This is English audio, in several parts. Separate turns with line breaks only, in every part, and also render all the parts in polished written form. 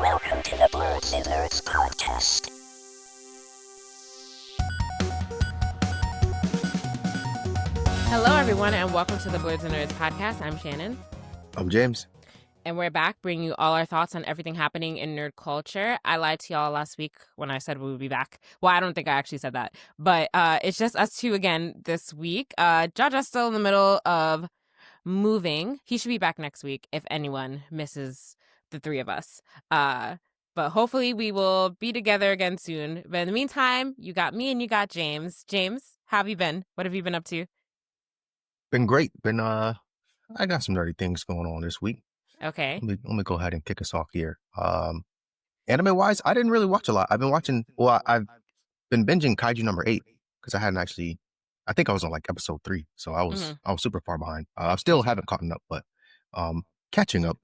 Welcome to the Blerds podcast.
Hello, everyone, and welcome to the Blerds and Nerds podcast. I'm Shannon.
I'm James.
And we're back bringing you all our thoughts on everything happening in nerd culture. I lied to y'all last week when I said we would be back. Well, I don't think I actually said that. But it's just us two again this week. Jaja's still in the middle of moving. He should be back next week if anyone misses the three of us. But hopefully we will be together again soon. But in the meantime, you got me and you got James. James, how have you been? What have you been up to?
Been great. I got some nerdy things going on this week.
Okay.
Let me go ahead and kick us off here. Anime wise, I didn't really watch a lot. I've been binging Kaiju number 8 because I hadn't actually. I think I was on like episode 3, so I was super far behind. I still haven't caught up, but catching up.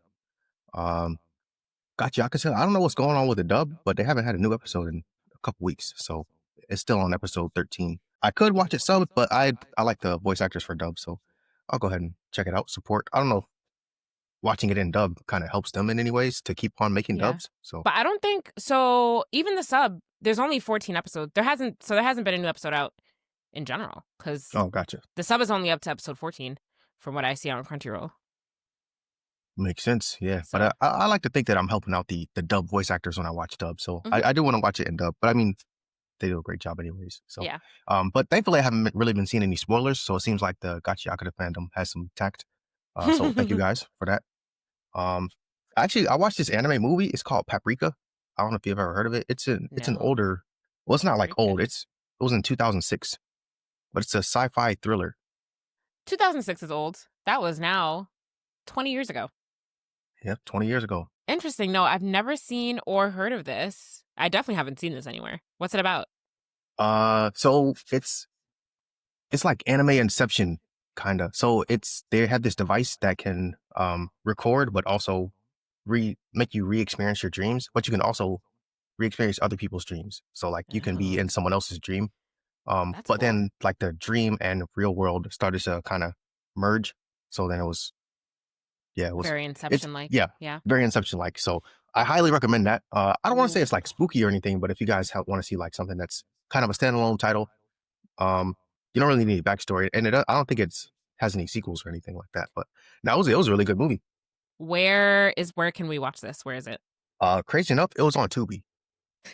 Gachiakuta. I don't know what's going on with the dub, but they haven't had a new episode in a couple weeks, so it's still on episode 13. I could watch it sub, but I like the voice actors for dub, so I'll go ahead and check it out. Support. I don't know if watching it in dub kind of helps them in any ways to keep on making dubs. So,
but I don't think so. Even the sub, there's only 14 episodes. There hasn't been a new episode out in general because
gotcha.
The sub is only up to episode 14 from what I see on Crunchyroll.
Makes sense, yeah. So, but I like to think that I'm helping out the dub voice actors when I watch dub. So I do want to watch it in dub, but I mean, they do a great job anyways. So
yeah.
But thankfully I haven't really been seeing any spoilers, so it seems like the Gachiakuta fandom has some tact. So thank you guys for that. Actually, I watched this anime movie. It's called Paprika. I don't know if you've ever heard of it. It's an older. Well, it's not like old. It was in 2006, but it's a sci-fi thriller.
2006 is old. That was now 20 years ago.
Yeah, 20 years ago.
Interesting. No, I've never seen or heard of this. I definitely haven't seen this anywhere. What's it about?
So it's like anime Inception kind of. So they have this device that can record, but also make you re-experience your dreams. But you can also re-experience other people's dreams. So like you can be in someone else's dream. But cool. Then like the dream and real world started to kind of merge. So then it was
very Inception-like.
Yeah, very Inception-like. So I highly recommend that. I don't want to say it's like spooky or anything, but if you guys want to see like something that's kind of a standalone title, you don't really need any backstory, and I don't think has any sequels or anything like that. But it was a really good movie.
Where can we watch this? Where is it?
Crazy enough, it was on Tubi.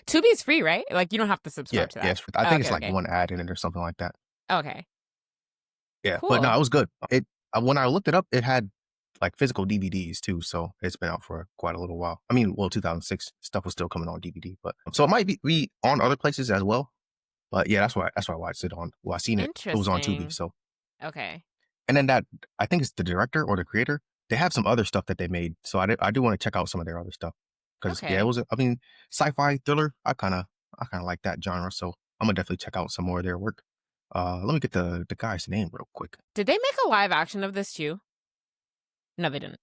Tubi is free, right? Like you don't have to subscribe to that.
Yes, I think it's like one ad in it or something like that.
Okay.
Yeah, cool. But no, it was good. When I looked it up, it had like physical DVDs too, so it's been out for quite a little while. I mean, 2006 stuff was still coming on DVD, but so it might be on other places as well. But yeah, that's why I watched it on. Well, I seen it. It was on Tubi, so
okay.
And then I think it's the director or the creator. They have some other stuff that they made, so I do want to check out some of their other stuff because it was. I mean, sci-fi thriller. I kind of like that genre, so I'm gonna definitely check out some more of their work. Let me get the guy's name real quick.
Did they make a live action of this too? No, they didn't.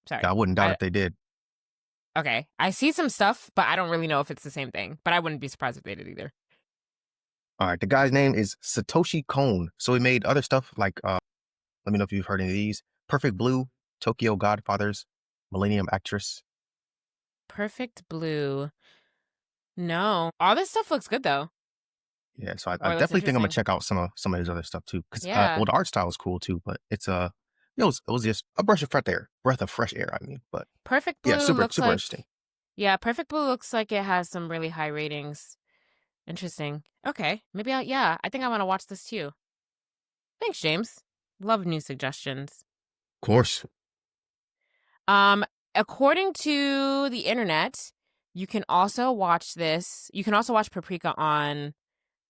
Sorry.
Yeah, I wouldn't doubt if they did.
Okay. I see some stuff, but I don't really know if it's the same thing. But I wouldn't be surprised if they did either.
All right. The guy's name is Satoshi Kon. So he made other stuff like, let me know if you've heard any of these. Perfect Blue, Tokyo Godfathers, Millennium Actress.
Perfect Blue. No. All this stuff looks good, though.
Yeah, so I definitely think I'm going to check out some of his other stuff, too. Because, the art style is cool, too. But it's it was just a breath of fresh air. I mean, but
Perfect Blue.
Yeah, super
like,
interesting.
Yeah, Perfect Blue looks like it has some really high ratings. Interesting. Okay, maybe I think I want to watch this too. Thanks, James. Love new suggestions.
Of course.
According to the internet, you can also watch this. You can also watch Paprika on.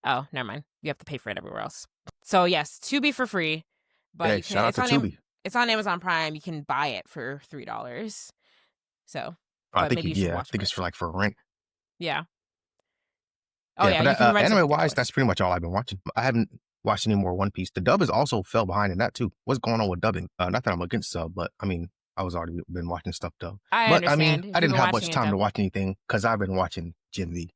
Oh, never mind. You have to pay for it everywhere else. So yes, Tubi for free. But
hey, shout out to Tubi.
It's on Amazon Prime. You can buy it for $3. So
I think it's for rent.
Yeah. Oh yeah.
But anime wise, that's pretty much all I've been watching. I haven't watched any more One Piece. The dub is also fell behind in that too. What's going on with dubbing? Not that I'm against sub, but I mean, I was already been watching stuff dub.
I
understand. I mean, I didn't have much time to watch anything because I've been watching Gen V.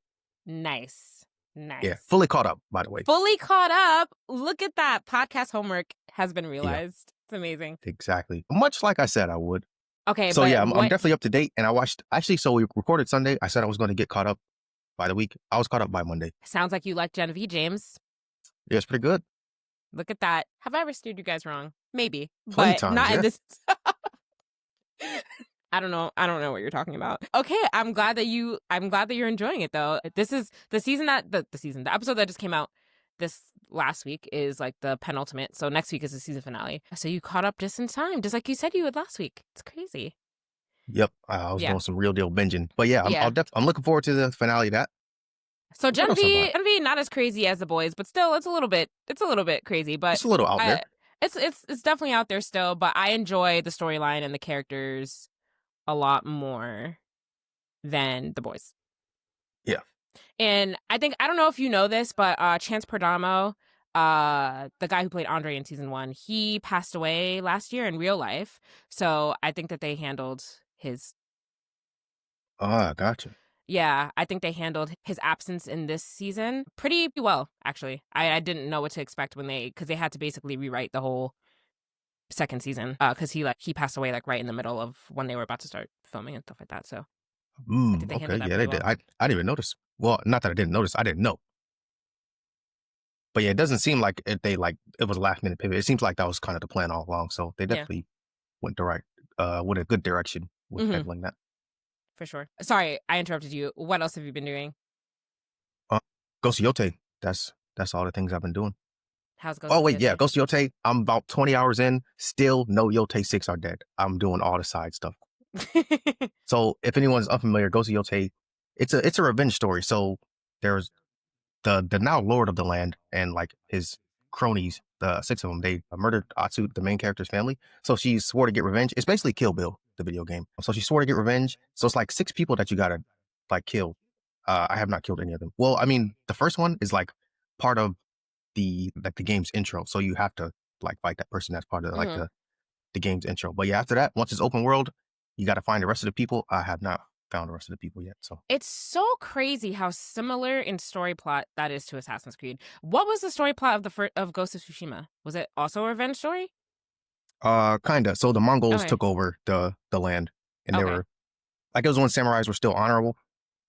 Nice.
Yeah, fully caught up, by the way.
Fully caught up. Look at that. Podcast homework has been realized. It's amazing.
Exactly. Much like I said I would.
Okay,
So yeah,
but
I'm
what
definitely up to date. And I watched actually. So we recorded Sunday. I said I was going to get caught up by the week. I was caught up by Monday.
sounds like you like Gen V, James?
Yeah, it's pretty good.
Look at that. Have I ever steered you guys wrong? Maybe,
Plenty
but
times.
not in
Yeah.
this. I don't know. I don't know what you're talking about. Okay, I'm glad that you're enjoying it though. This is the season the episode that just came out this last week is like the penultimate. So next week is the season finale. So you caught up just in time, just like you said you would last week. It's crazy.
Yep. I was
Yeah.
doing some real deal binging. But yeah,
Yeah.
I'm looking forward to the finale of that.
So
What
Gen
else
V,
about?
Gen V, not as crazy as the boys, but still, it's a little bit crazy. But
It's a little out there.
it's definitely out there still. But I enjoy the storyline and the characters a lot more than the boys.
Yeah.
And I don't know if you know this, but Chance Perdomo, the guy who played Andre in season 1, he passed away last year in real life. So I think that they handled his.
Ah, gotcha.
Yeah, I think they handled his absence in this season pretty well, actually. I didn't know what to expect because they had to basically rewrite the whole second season because he passed away like right in the middle of when they were about to start filming and stuff like that. So I think they
Okay.
handled that
Yeah,
pretty
they did.
well.
I didn't even notice. Well, not that I didn't notice. I didn't know. But yeah, it doesn't seem like it was a last minute pivot. It seems like that was kind of the plan all along. So they definitely went with a good direction with handling that.
For sure. Sorry, I interrupted you. What else have you been doing?
Ghost of Yotei. That's all the things I've been doing.
How's Ghost
Oh
of
wait, yeah,
Yotei?
Ghost of Yotei. I'm about 20 hours in. Still, no Yotei 6 are dead. I'm doing all the side stuff. So if anyone's unfamiliar, Ghost of Yotei, it's a revenge story. So there's the now Lord of the Land and like his cronies, the 6 of them, they murdered Atsu, the main character's family. So she swore to get revenge. It's basically Kill Bill, the video game. So she swore to get revenge. So it's like 6 people that you gotta like kill. I have not killed any of them. Well, I mean, the first one is like part of the game's intro. So you have to like fight that person as part of like the game's intro. But yeah, after that, once it's open world, you got to find the rest of the people. I have not found the rest of the people yet. So
it's so crazy how similar in story plot that is to Assassin's Creed. What was the story plot of Ghost of Tsushima? Was it also a revenge story?
Kinda. So the Mongols took over the land, and they were like, it was when samurais were still honorable.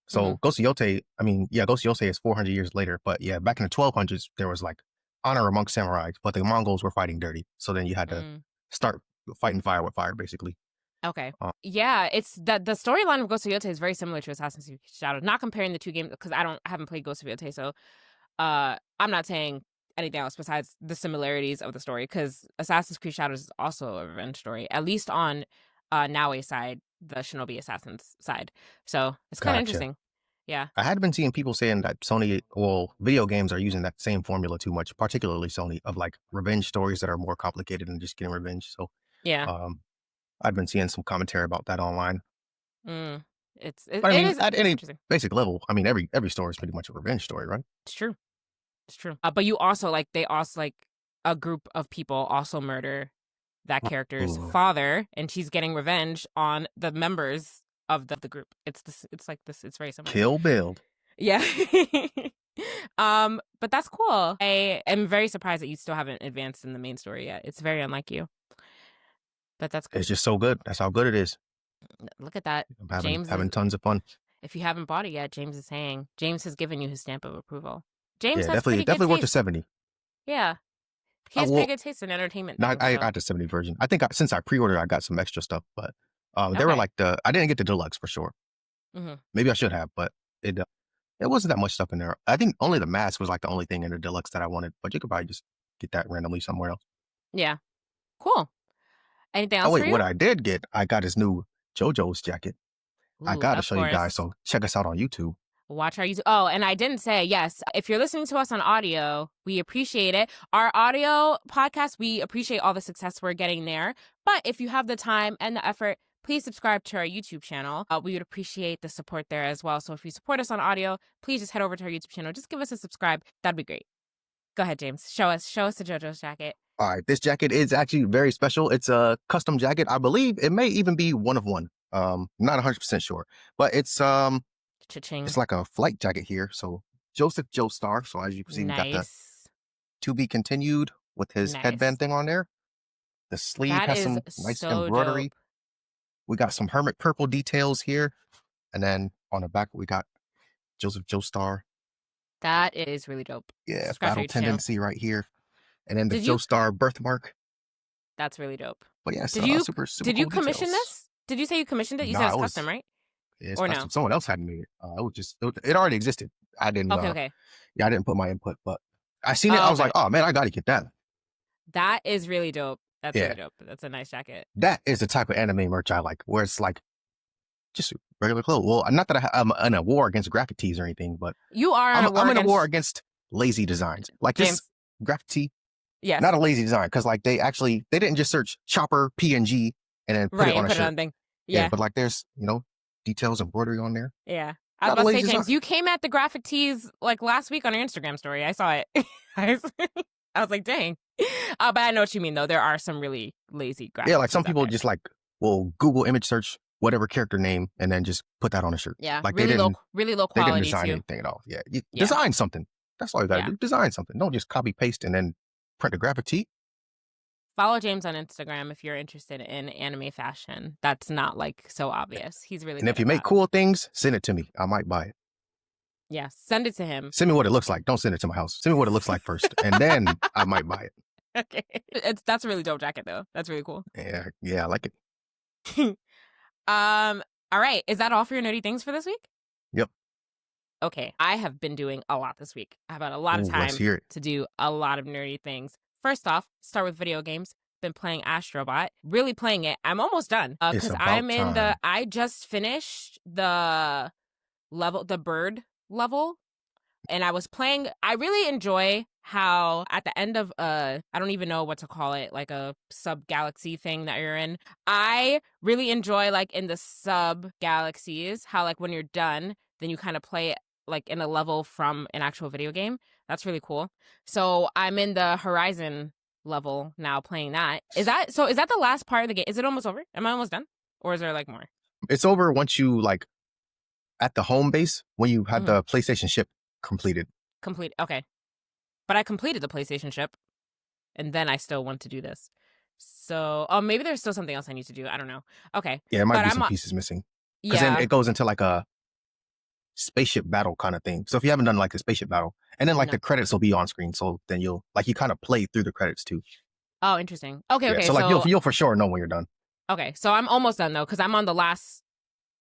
So Ghost of Yotei, I mean, yeah, Ghost of Yotei is 400 years later, but yeah, back in the 1200s, there was like honor amongst samurais, but the Mongols were fighting dirty. So then you had to start fighting fire with fire, basically.
Okay. Yeah, it's that the storyline of Ghost of Yotei is very similar to Assassin's Creed Shadow. Not comparing the two games because I haven't played Ghost of Yotei, so I'm not saying anything else besides the similarities of the story because Assassin's Creed Shadows is also a revenge story, at least on Naoe's side, the Shinobi Assassin's side. So it's kind of interesting. Yeah.
I had been seeing people saying that video games are using that same formula too much, particularly Sony, of like revenge stories that are more complicated than just getting revenge. So
yeah,
I've been seeing some commentary about that online.
But
I mean,
it is
at any basic level, I mean, every story is pretty much a revenge story, right?
It's true. It's true. But you also they also a group of people also murder that character's father, and she's getting revenge on the members of the group. It's very similar.
Kill Bill.
Yeah. But that's cool. I am very surprised that you still haven't advanced in the main story yet. It's very unlike you. But that's cool.
It's just so good. That's how good it is.
Look at that.
I'm having tons of fun.
If you haven't bought it yet, James has given you his stamp of approval. James
yeah,
has
definitely worth the 70.
Yeah. He has pretty good taste in entertainment.
No, I got the 70 version. I think since I pre-ordered, I got some extra stuff, but they were like I didn't get the deluxe for sure. Maybe I should have, but it wasn't that much stuff in there. I think only the mask was like the only thing in the deluxe that I wanted, but you could probably just get that randomly somewhere else.
Yeah. Cool. Anything else?
Oh wait,
for you?
what I did get, I got his new JoJo's jacket.
Ooh,
I gotta show you guys, so check us out on YouTube.
Watch our YouTube. Oh, and I didn't say, yes, if you're listening to us on audio, we appreciate it. Our audio podcast, we appreciate all the success we're getting there. But if you have the time and the effort, please subscribe to our YouTube channel. We would appreciate the support there as well. So if you support us on audio, please just head over to our YouTube channel. Just give us a subscribe. That'd be great. Go ahead, James. Show us the JoJo's jacket.
All right, this jacket is actually very special. It's a custom jacket. I believe it may even be one of one. Not 100% sure, but it's
Cha-ching.
It's like a flight jacket here. So Joseph Joestar. So as you can see, we got the to be continued with his headband thing on there. The sleeve has some nice embroidery.
Dope.
We got some Hermit Purple details here. And then on the back, we got Joseph Joestar.
That is really dope.
Yeah,
Subscribe to
battle
your channel.
tendency right here. And then the
Did you-
Joestar birthmark.
That's really dope.
But yeah,
Did you
super
did you
cool
commission
details.
this? Did you say you commissioned it? You
Nah,
said it's
it was-
custom, right?
Yeah, it's
Or
custom.
no?
Someone else had made it. It already existed. I didn't.
Okay.
Yeah, I didn't put my input, but I seen it.
Oh,
I was
okay.
like, oh man, I gotta get that.
That is really dope. That's
Yeah.
really dope. That's a nice jacket.
That is the type of anime merch I like, where it's like just regular clothes. Well, not that I'm in a war against graphic tees or anything, but
You are
I'm in a war against lazy designs. Like
James.
this graphic tee,
Yes.
not a lazy design, because like they didn't just search chopper PNG and then put
right,
it on
and
a
put
shirt.
it on thing. Yeah.
But like there's details, embroidery on there.
Yeah. I was
Not a
about to say,
lazy
James,
design.
you came at the graphic tees like last week on your Instagram story. I saw it. I was like, dang. But I know what you mean, though. There are some really lazy graphic
Yeah, like
tees
some
out
people
there.
just like will Google image search whatever character name and then just put that on a shirt.
Yeah,
like
really
they
low
didn't
quality
design
too.
anything at all. Yeah, you
Yeah.
design something. That's all you gotta
Yeah.
do. Design something. Don't just copy paste and then print a graphic tee.
Follow James on Instagram if you're interested in anime fashion. That's not like so obvious. He's really
And
good
if you
at
make
that.
cool things, send it to me. I might buy it.
Yeah, send it to him.
Send me what it looks like. Don't send it to my house. Send me what it looks like first, and then I might buy it.
Okay. That's a really dope jacket though. That's really cool.
Yeah, I like it.
All right. Is that all for your nerdy things for this week?
Yep.
Okay. I have been doing a lot this week. I've had a lot of
Ooh,
time
let's hear it.
to do a lot of nerdy things. First off, start with video games. Been playing Astrobot. Really playing it. I'm almost done.
It's
Because
about
I'm in
time.
I just finished the bird level. And I was playing, I really enjoy how at the end of I don't even know what to call it, like a sub galaxy thing that you're in. I really enjoy like in the sub galaxies, how like when you're done, then you kind of play it like in a level from an actual video game. That's really cool. So I'm in the Horizon level now playing that. Is that the last part of the game? Is it almost over? Am I almost done? Or is there like more?
It's over once you like at the home base when you had the PlayStation ship completed.
Okay. But I completed the PlayStation ship, and then I still want to do this. So, maybe there's still something else I need to do. I don't know. Okay.
Yeah, it might
But
be
I'm
some pieces missing.
Yeah.
Because then it goes into like a spaceship battle kind of thing. So if you haven't done like the spaceship battle, and then like
No.
the credits will be on screen, so then you'll like you kind of play through the credits too.
Oh, interesting. Okay,
Yeah,
okay.
so like you'll for sure know when you're done.
Okay, so I'm almost done though, because I'm on the last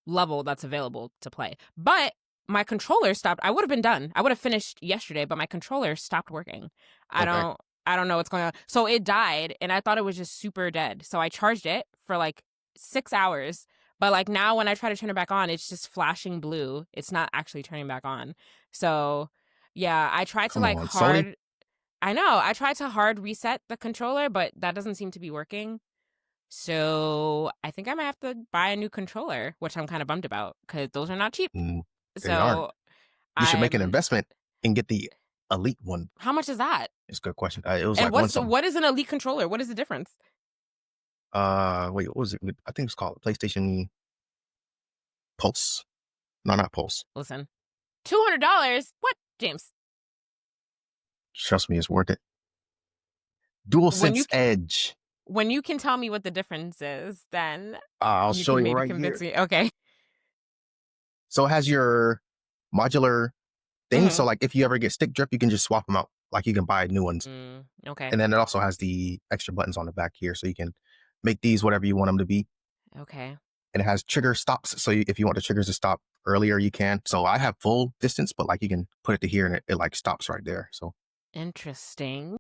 level that's available to play. But my controller stopped. I would have been done. I would have finished yesterday, but my controller stopped working. I don't know what's going on. So it died, and I thought it was just super dead. So I charged it for like 6 hours. But like now when I try to turn it back on, it's just flashing blue. It's not actually turning back on. So yeah, I tried to
Come
like
on,
hard.
Sony.
I know. I tried to hard reset the controller, but that doesn't seem to be working. So I think I might have to buy a new controller, which I'm kind of bummed about because those are not cheap.
They aren't. You should make an investment and get the elite one.
How much is that?
It's a good question. It was
And
like
what is an elite controller? What is the difference?
Wait, what was it? I think it's called PlayStation Pulse. No, not Pulse.
Listen, $200. What, James?
Trust me, it's worth it. DualSense Edge.
When you can tell me what the difference is, then
I'll show you
maybe
right
convince
here.
me. Okay.
So it has your modular thing. So like if you ever get stick drift, you can just swap them out. Like you can buy new ones.
Okay.
And then it also has the extra buttons on the back here, so you can make these whatever you want them to be.
Okay.
And it has trigger stops, so if you want the triggers to stop earlier, you can. So I have full distance, but like you can put it to here and it like stops right there. So
Interesting.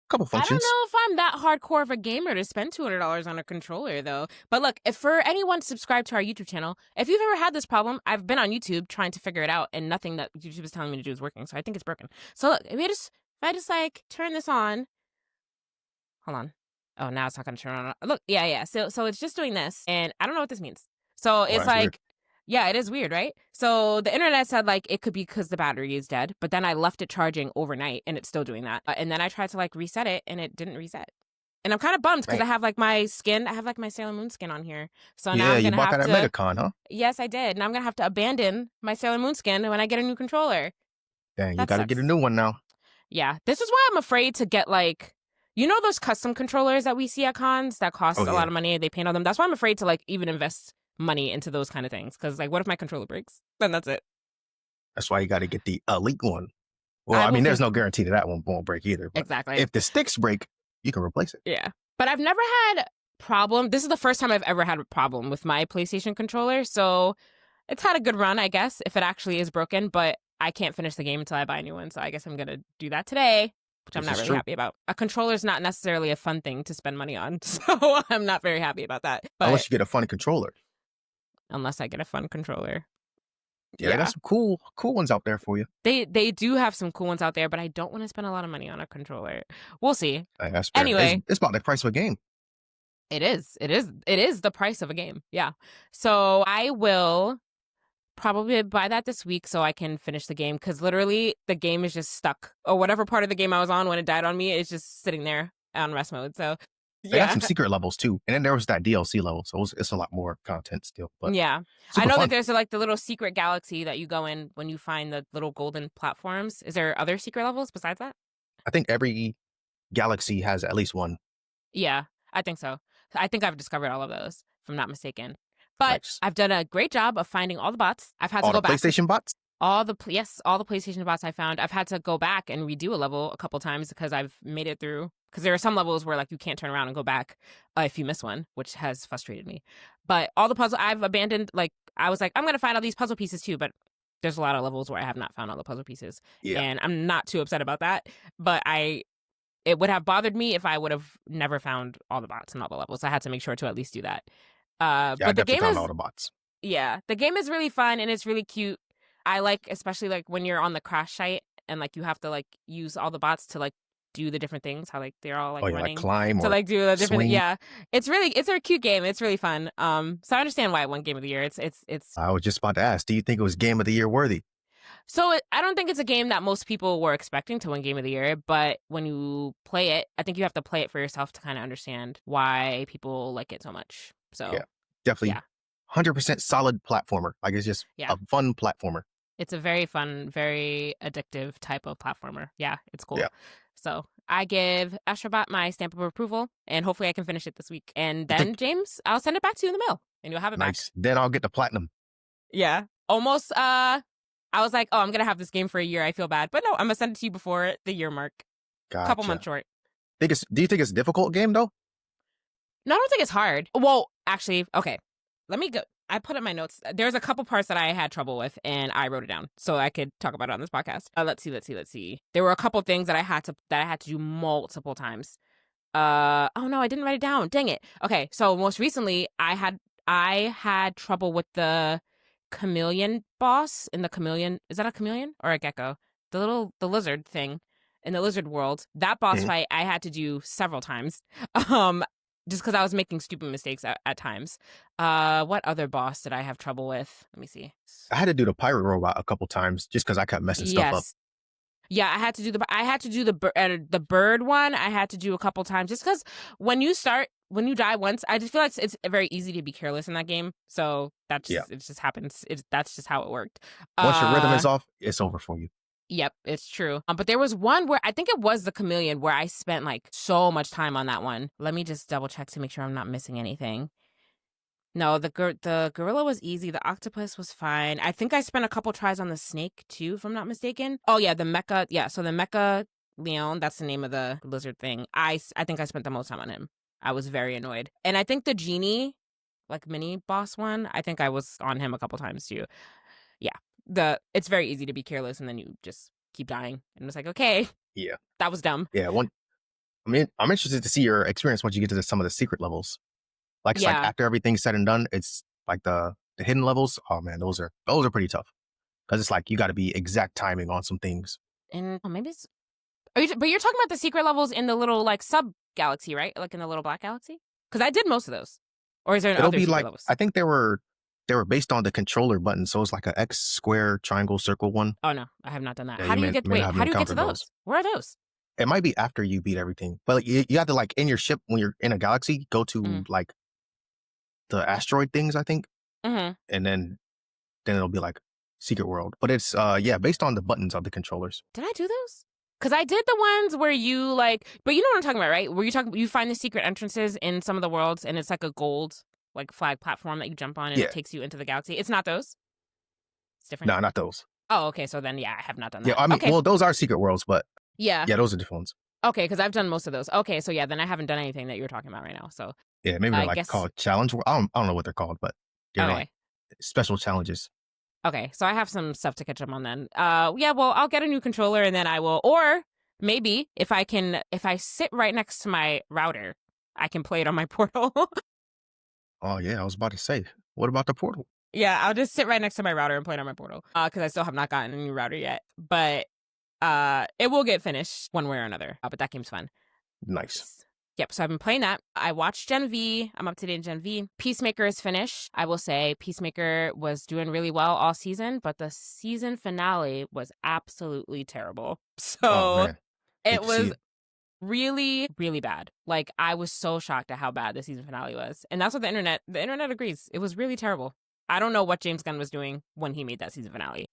couple functions.
I don't know if I'm that hardcore of a gamer to spend $200 on a controller, though. But look, if for anyone subscribed to our YouTube channel, if you've ever had this problem, I've been on YouTube trying to figure it out, and nothing that YouTube is telling me to do is working. So I think it's broken. So look, if I just like turn this on, hold on. Oh, now it's not going to turn on. Look, yeah. So it's just doing this, and I don't know what this means. So it's like,
weird.
Yeah, it is weird, right? So the internet said like it could be because the battery is dead, but then I left it charging overnight and it's still doing that. And then I tried to like reset it and it didn't reset. And I'm kind of bummed because I have like my skin, I have like my Sailor Moon skin on here. So now I'm
you
gonna
bought
have
that at MegaCon, huh?
Yes, I did. Now I'm gonna have to abandon my Sailor Moon skin when I get a new controller.
Dang, you
That
gotta
sucks.
get a new one now.
Yeah, this is why I'm afraid to get like You know those custom controllers that we see at cons that cost
Oh
a
yeah,
lot of money? They paint on them. That's why I'm afraid to like even invest money into those kind of things. Because like, what if my controller breaks? Then that's it.
that's why you got to get the elite one. Well,
I
I
will
mean, there's
think
no guarantee that one won't break either. But
exactly.
if the sticks break, you can replace it.
Yeah, but I've never had problem. This is the first time I've ever had a problem with my PlayStation controller. So it's had a good run, I guess, if it actually is broken. But I can't finish the game until I buy a new one. So I guess I'm gonna do that today, which I'm
This
not
is
really
true.
happy about. A controller is not necessarily a fun thing to spend money on, so I'm not very happy about that. But
Unless you get a funny controller.
unless I get a fun controller.
Yeah, they got some cool ones out there for you.
They do have some cool ones out there, but I don't want to spend a lot of money on a controller. We'll see.
Hey, that's fair.
Anyway,
it's about the price of a game.
it is the price of a game. Yeah. So I will probably buy that this week so I can finish the game, because literally the game is just stuck, or whatever part of the game I was on when it died on me is just sitting there on rest mode. So
They got some secret levels too, and then there was that DLC level, so it's a lot more content still. But
yeah,
super
I know
fun.
that there's like the little secret galaxy that you go in when you find the little golden platforms. Is there other secret levels besides that?
I think every galaxy has at least one.
Yeah, I think so. I think I've discovered all of those, if I'm not mistaken. But
Nice.
I've done a great job of finding all the bots. I've had
All
to go
the
back.
PlayStation bots.
All the PlayStation bots I found. I've had to go back and redo a level a couple times because I've made it through. Because there are some levels where like you can't turn around and go back if you miss one, which has frustrated me. But all the puzzle I've abandoned. Like I was like, I'm gonna find all these puzzle pieces too, but there's a lot of levels where I have not found all the puzzle pieces, and I'm not too upset about that. But it would have bothered me if I would have never found all the bots and all the levels. I had to make sure to at least do that.
Yeah,
But the game
found
is
all the bots.
yeah, the game is really fun and it's really cute. I like, especially like when you're on the crash site and like you have to like use all the bots to like do the different things, how like they're all like running
like climb
to
or
like do the different
swing.
yeah. It's a cute game. It's really fun. So I understand why it won Game of the Year. It's
I was just about to ask, do you think it was Game of the Year worthy?
so I don't think it's a game that most people were expecting to win Game of the Year, but when you play it, I think you have to play it for yourself to kind of understand why people like it so much. So
Yeah, definitely. 100% solid platformer. Like it's just a fun platformer.
It's a very fun, very addictive type of platformer. Yeah, it's cool.
Yeah.
So I give Astrobot my stamp of approval, and hopefully I can finish it this week. And then, James, I'll send it back to you in the mail, and you'll have it back.
Nice. Then I'll get the platinum.
Yeah. Almost, I was like, oh, I'm going to have this game for a year. I feel bad. But no, I'm going to send it to you before the year mark.
Gotcha.
A couple months short.
Do you think it's a difficult game, though?
No, I don't think it's hard. Well, actually, okay. Let me go. I put up my notes. There's a couple parts that I had trouble with, and I wrote it down so I could talk about it on this podcast. Let's see. There were a couple things that I had to do multiple times. Oh no, I didn't write it down. Dang it. Okay, so most recently, I had trouble with the chameleon boss in the chameleon. Is that a chameleon or a gecko? The lizard thing in the lizard world. That boss fight I had to do several times. Just because I was making stupid mistakes at times. What other boss did I have trouble with? Let me see.
I had to do the pirate robot a couple times just because I kept messing stuff up.
Yeah, I had to do the bird one. I had to do a couple times just because when you die once, I just feel like it's very easy to be careless in that game. So it just happens. That's just how it worked.
Once your rhythm is off, it's over for you.
Yep, it's true. But there was one where I think it was the chameleon where I spent like so much time on that one. Let me just double check to make sure I'm not missing anything. No, the gorilla was easy. The octopus was fine. I think I spent a couple tries on the snake too, if I'm not mistaken. Oh yeah, the mecha. Yeah, so the mecha leon, that's the name of the lizard thing. I think I spent the most time on him. I was very annoyed. And I think the genie, like mini boss one, I think I was on him a couple times too. Yeah. It's very easy to be careless and then you just keep dying. And it's like, okay.
Yeah.
That was dumb.
Yeah. I'm interested to see your experience once you get to some of the secret levels. Like, it's like after everything's said and done, it's like the hidden levels. Oh man, those are pretty tough. Because it's like you got to be exact timing on some things.
And maybe it's... but you're talking about the secret levels in the little like sub galaxy, right? Like in the little black galaxy? Because I did most of those. Or is there other secret levels?
I think they were based on the controller button, so it's like an X, square, triangle, circle one.
Oh no, I have not done that.
Yeah,
how do you get to those? Where are those?
It might be after you beat everything, but like, you have to like in your ship when you're in a galaxy, go to like the asteroid things, I think, and then it'll be like secret world. But it's based on the buttons of the controllers.
Did I do those? Because I did the ones where you like, but you know what I'm talking about, right? Where you find the secret entrances in some of the worlds, and it's like a gold like flag platform that you jump on, and
Yeah.
it takes you into the galaxy. It's not those. It's different.
No, not those.
Oh, okay. So then, yeah, I have not done that.
Yeah, I mean,
okay.
well, those are secret worlds, but
yeah,
those are different ones.
Okay, because I've done most of those. Okay, so yeah, then I haven't done anything that you're talking about right now. So
yeah, maybe they're like called challenge. I don't know what they're called, but they're like special challenges.
Okay, so I have some stuff to catch up on then. Yeah, well, I'll get a new controller and then I will, or maybe if I sit right next to my router, I can play it on my portal.
Oh yeah, I was about to say, what about the portal?
Yeah, I'll just sit right next to my router and play it on my portal. Because I still have not gotten a new router yet, but it will get finished one way or another. But that game's fun.
Nice.
Yep, so I've been playing that. I watched Gen V. I'm up to date in Gen V. Peacemaker is finished. I will say Peacemaker was doing really well all season, but the season finale was absolutely terrible. So it was really, really bad. Like, I was so shocked at how bad the season finale was. And that's what the internet agrees. It was really terrible. I don't know what James Gunn was doing when he made that season finale.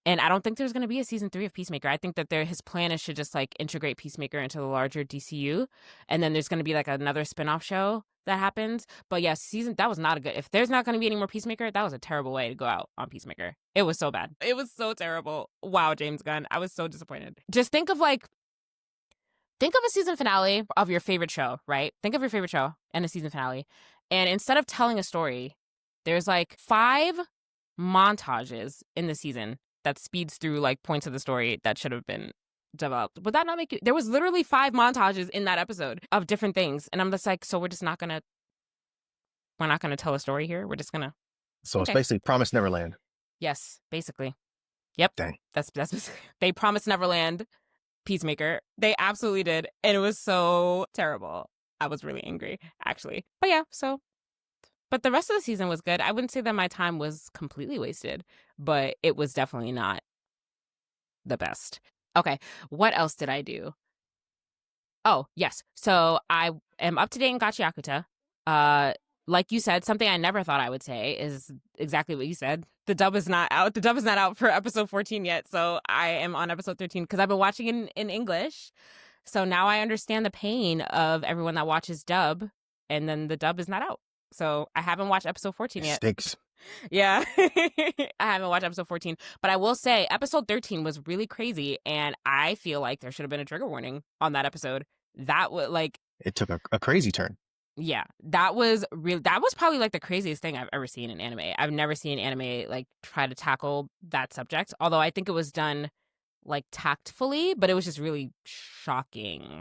And I don't think there's going to be a season 3 of Peacemaker. I think that his plan is to just like integrate Peacemaker into the larger DCU. And then there's going to be like another spinoff show that happens. But yeah, that was not a good, if there's not going to be any more Peacemaker, that was a terrible way to go out on Peacemaker. It was so bad. It was so terrible. Wow, James Gunn. I was so disappointed. Just think of a season finale of your favorite show, right? Think of your favorite show and a season finale. And instead of telling a story, there's like 5 montages in the season that speeds through like points of the story that should have been developed. Would that not make you? There was literally 5 montages in that episode of different things. And I'm just like, so we're not going to tell a story here. We're just going to.
So it's basically Promised Neverland.
Yes, basically. Yep.
Dang.
That's basically, they promised Neverland Peacemaker. They absolutely did. And it was so terrible. I was really angry, actually. But yeah, but the rest of the season was good. I wouldn't say that my time was completely wasted, but it was definitely not the best. Okay, what else did I do? Oh, yes. So I am up to date in Gachiakuta. Like you said, something I never thought I would say is exactly what you said. The dub is not out. The dub is not out for episode 14 yet, so I am on episode 13 because I've been watching in English. So now I understand the pain of everyone that watches dub, and then the dub is not out. So I haven't watched episode 14 yet.
Stinks.
Yeah. I haven't watched episode 14. But I will say episode 13 was really crazy. And I feel like there should have been a trigger warning on that episode. That would like...
It took a crazy turn.
Yeah. That was probably like the craziest thing I've ever seen in anime. I've never seen anime like try to tackle that subject. Although I think it was done like tactfully, but it was just really shocking.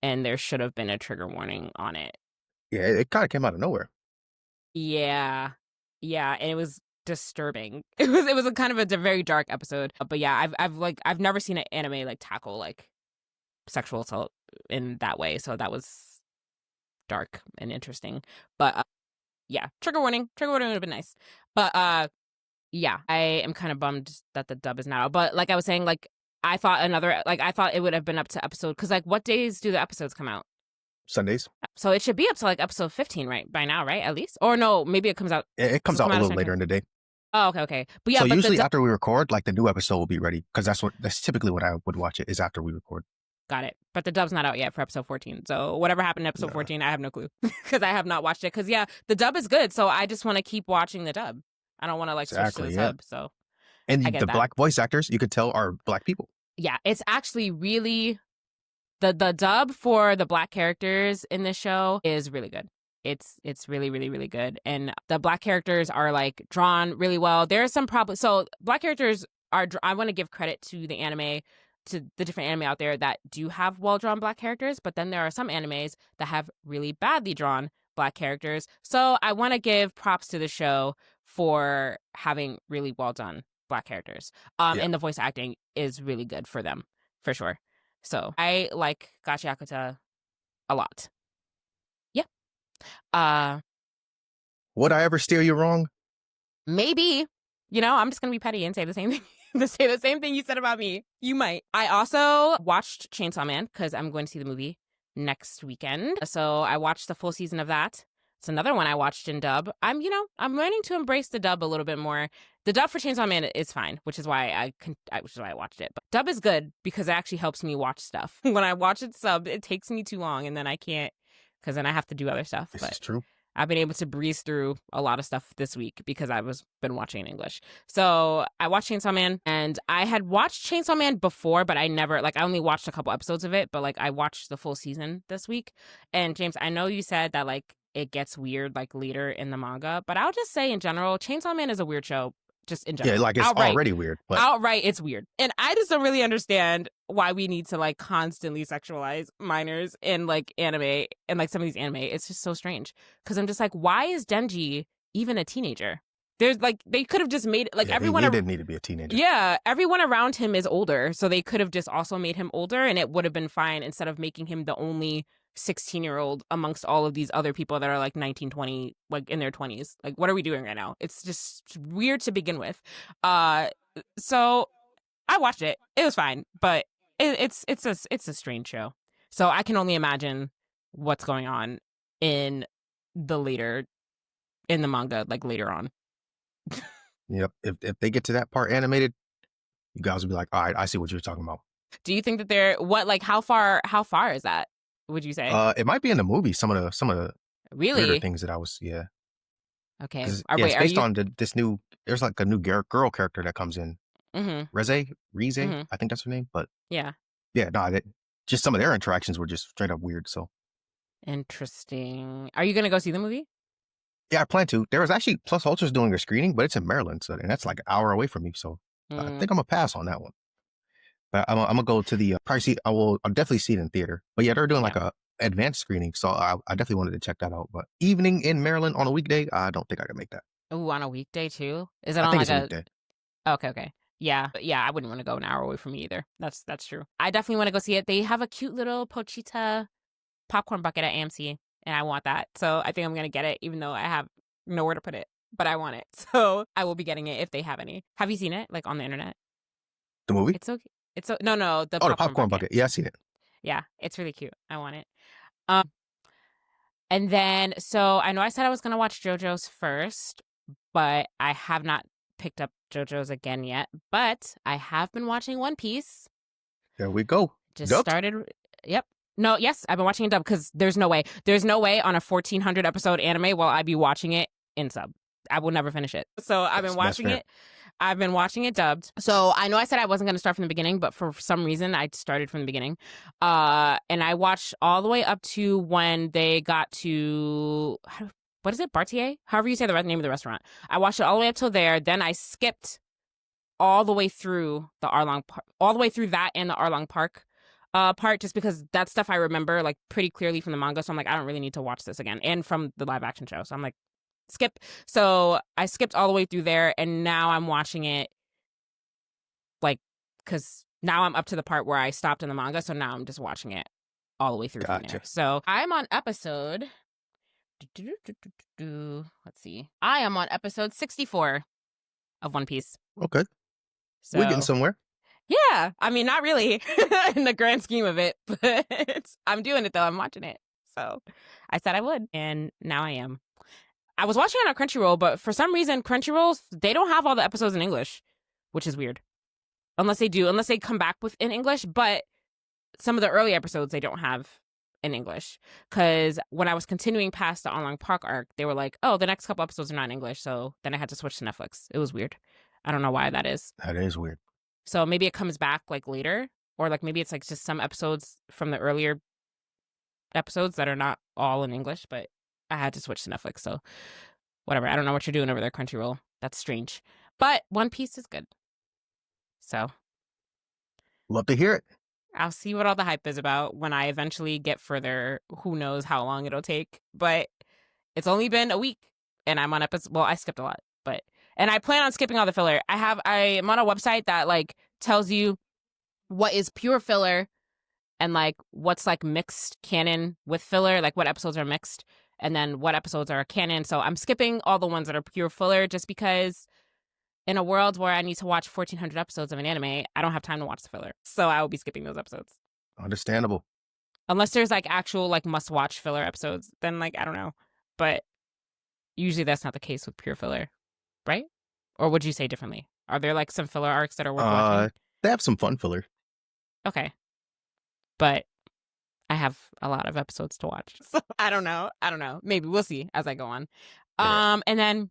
And there should have been a trigger warning on it.
Yeah, it kind of came out of nowhere.
Yeah, and it was disturbing. It was a kind of a very dark episode. But yeah, I've never seen an anime like tackle like sexual assault in that way. So that was dark and interesting. But yeah, trigger warning would have been nice. But yeah, I am kind of bummed that the dub is not out. But like I was saying, like I thought it would have been up to episode, because like what days do the episodes come out?
Sundays.
So it should be up to like episode 15, right? By now, right? At least? Or no, maybe it comes out.
It comes out a little later in the day.
Oh, okay. But yeah,
so usually after we record, like the new episode will be ready, because that's typically what I would watch it is after we record.
Got it. But the dub's not out yet for episode 14. So whatever happened in episode 14, I have no clue because I have not watched it. Because yeah, the dub is good. So I just want to keep watching the dub. I don't want to like switch to the sub. So
and the black voice actors, you could tell, are black people. Yeah,
it's actually really... The dub for the black characters in this show is really good. It's really, really, really good. And the black characters are like drawn really well. There are some problems. So black characters are, I want to give credit to the anime, to the different anime out there that do have well-drawn black characters. But then there are some animes that have really badly drawn black characters. So I want to give props to the show for having really well-done black characters. And the voice acting is really good for them, for sure. So I like Gachiakuta a lot. Yeah.
Would I ever steer you wrong?
Maybe. I'm just gonna be petty and say the same thing. Say the same thing you said about me. You might. I also watched Chainsaw Man because I'm going to see the movie next weekend. So I watched the full season of that. It's another one I watched in dub. I'm learning to embrace the dub a little bit more. The dub for Chainsaw Man is fine, which is why I watched it. But dub is good because it actually helps me watch stuff. When I watch it sub, it takes me too long, and then I can't, because then I have to do other stuff.
This
But
is true.
I've been able to breeze through a lot of stuff this week because I was been watching in English. So I watched Chainsaw Man, and I had watched Chainsaw Man before, but I never, I only watched a couple episodes of it, but I watched the full season this week. And James, I know you said that it gets weird later in the manga, but I'll just say in general, Chainsaw Man is a weird show. Just in general.
Yeah, it's already weird. But
outright, it's weird. And I just don't really understand why we need to constantly sexualize minors in anime and some of these anime. It's just so strange. Because I'm just why is Denji even a teenager? There's they could have just made it everyone.
He didn't need to be a teenager.
Yeah, everyone around him is older, so they could have just also made him older, and it would have been fine instead of making him the only 16-year-old amongst all of these other people that are 19, 20, in their 20s. What are we doing right now? It's just weird to begin with. So I watched it. It was fine, but it's a strange show. So I can only imagine what's going on in the manga later on.
Yep. If they get to that part animated, you guys will be like, all right, I see what you're talking about.
Do you think that they're how far is that? Would you say?
It might be in the movie. Some of the
really
weirder things that I was
Okay.
It's based on this new. There's a new girl character that comes in.
Mm-hmm.
Rize,
Mm-hmm.
I think that's her name. But
yeah.
No, just some of their interactions were just straight up weird. So
interesting. Are you gonna go see the movie?
Yeah, I plan to. There was actually Plus Ultra's doing a screening, but it's in Maryland, and that's an hour away from me. So I think I'm gonna pass on that one. But I'm gonna go to the probably see. I'll definitely see it in theater. But yeah, they're doing a advanced screening, so I definitely wanted to check that out. But evening in Maryland on a weekday, I don't think I can make that.
Oh, on a weekday too? Is it
I
on
think it's a weekday.
Okay. Yeah, I wouldn't want to go an hour away from me either. That's true. I definitely want to go see it. They have a cute little Pochita popcorn bucket at AMC, and I want that. So I think I'm gonna get it, even though I have nowhere to put it. But I want it, so I will be getting it if they have any. Have you seen it on the internet?
The movie?
It's okay. No.
The popcorn bucket. Yeah, I seen it.
Yeah, it's really cute. I want it. And then so I know I said I was gonna watch JoJo's first, but I have not picked up JoJo's again yet. But I have been watching One Piece.
There we go.
Just dubbed? Started. Yep. No, yes, I've been watching it dubbed because there's no way on a 1,400 episode anime will I be watching it in sub. I will never finish it. So I've been watching it. I've been watching it dubbed. So I know I said I wasn't going to start from the beginning, but for some reason I started from the beginning. And I watched all the way up to when they got to, what is it? Bartier? However you say the name of the restaurant. I watched it all the way up till there. Then I skipped all the way through the Arlong Park, all the way through that and the Arlong Park part, just because that stuff I remember pretty clearly from the manga. So I'm I don't really need to watch this again. And from the live action show. So I'm skip. So I skipped all the way through there, and now I'm watching it because now I'm up to the part where I stopped in the manga, so now I'm just watching it all the way through from there. So I'm on episode let's see. I am on episode 64 of One Piece.
Okay. So we're getting somewhere.
Yeah. I mean, not really in the grand scheme of it, but I'm doing it though. I'm watching it. So I said I would, and now I am. I was watching it on Crunchyroll, but for some reason, Crunchyroll, they don't have all the episodes in English, which is weird. Unless they come back in English, but some of the early episodes they don't have in English. Because when I was continuing past the Arlong Park arc, they were like, oh, the next couple episodes are not in English, so then I had to switch to Netflix. It was weird. I don't know why that is.
That is weird.
So maybe it comes back later, or maybe it's just some episodes from the earlier episodes that are not all in English, but I had to switch to Netflix, so whatever. I don't know what you're doing over there, Crunchyroll. That's strange. But One Piece is good. So.
Love to hear it.
I'll see what all the hype is about when I eventually get further. Who knows how long it'll take. But it's only been a week, and I'm on episode. Well, I skipped a lot, and I plan on skipping all the filler. I'm on a website that tells you what is pure filler and what's mixed canon with filler, what episodes are mixed. And then what episodes are canon. So I'm skipping all the ones that are pure filler just because in a world where I need to watch 1,400 episodes of an anime, I don't have time to watch the filler. So I will be skipping those episodes.
Understandable.
Unless there's actual must-watch filler episodes, then I don't know. But usually that's not the case with pure filler, right? Or would you say differently? Are there like some filler arcs that are worth watching?
They have some fun filler.
Okay. But I have a lot of episodes to watch. So I don't know. Maybe we'll see as I go on.
Yeah.
And then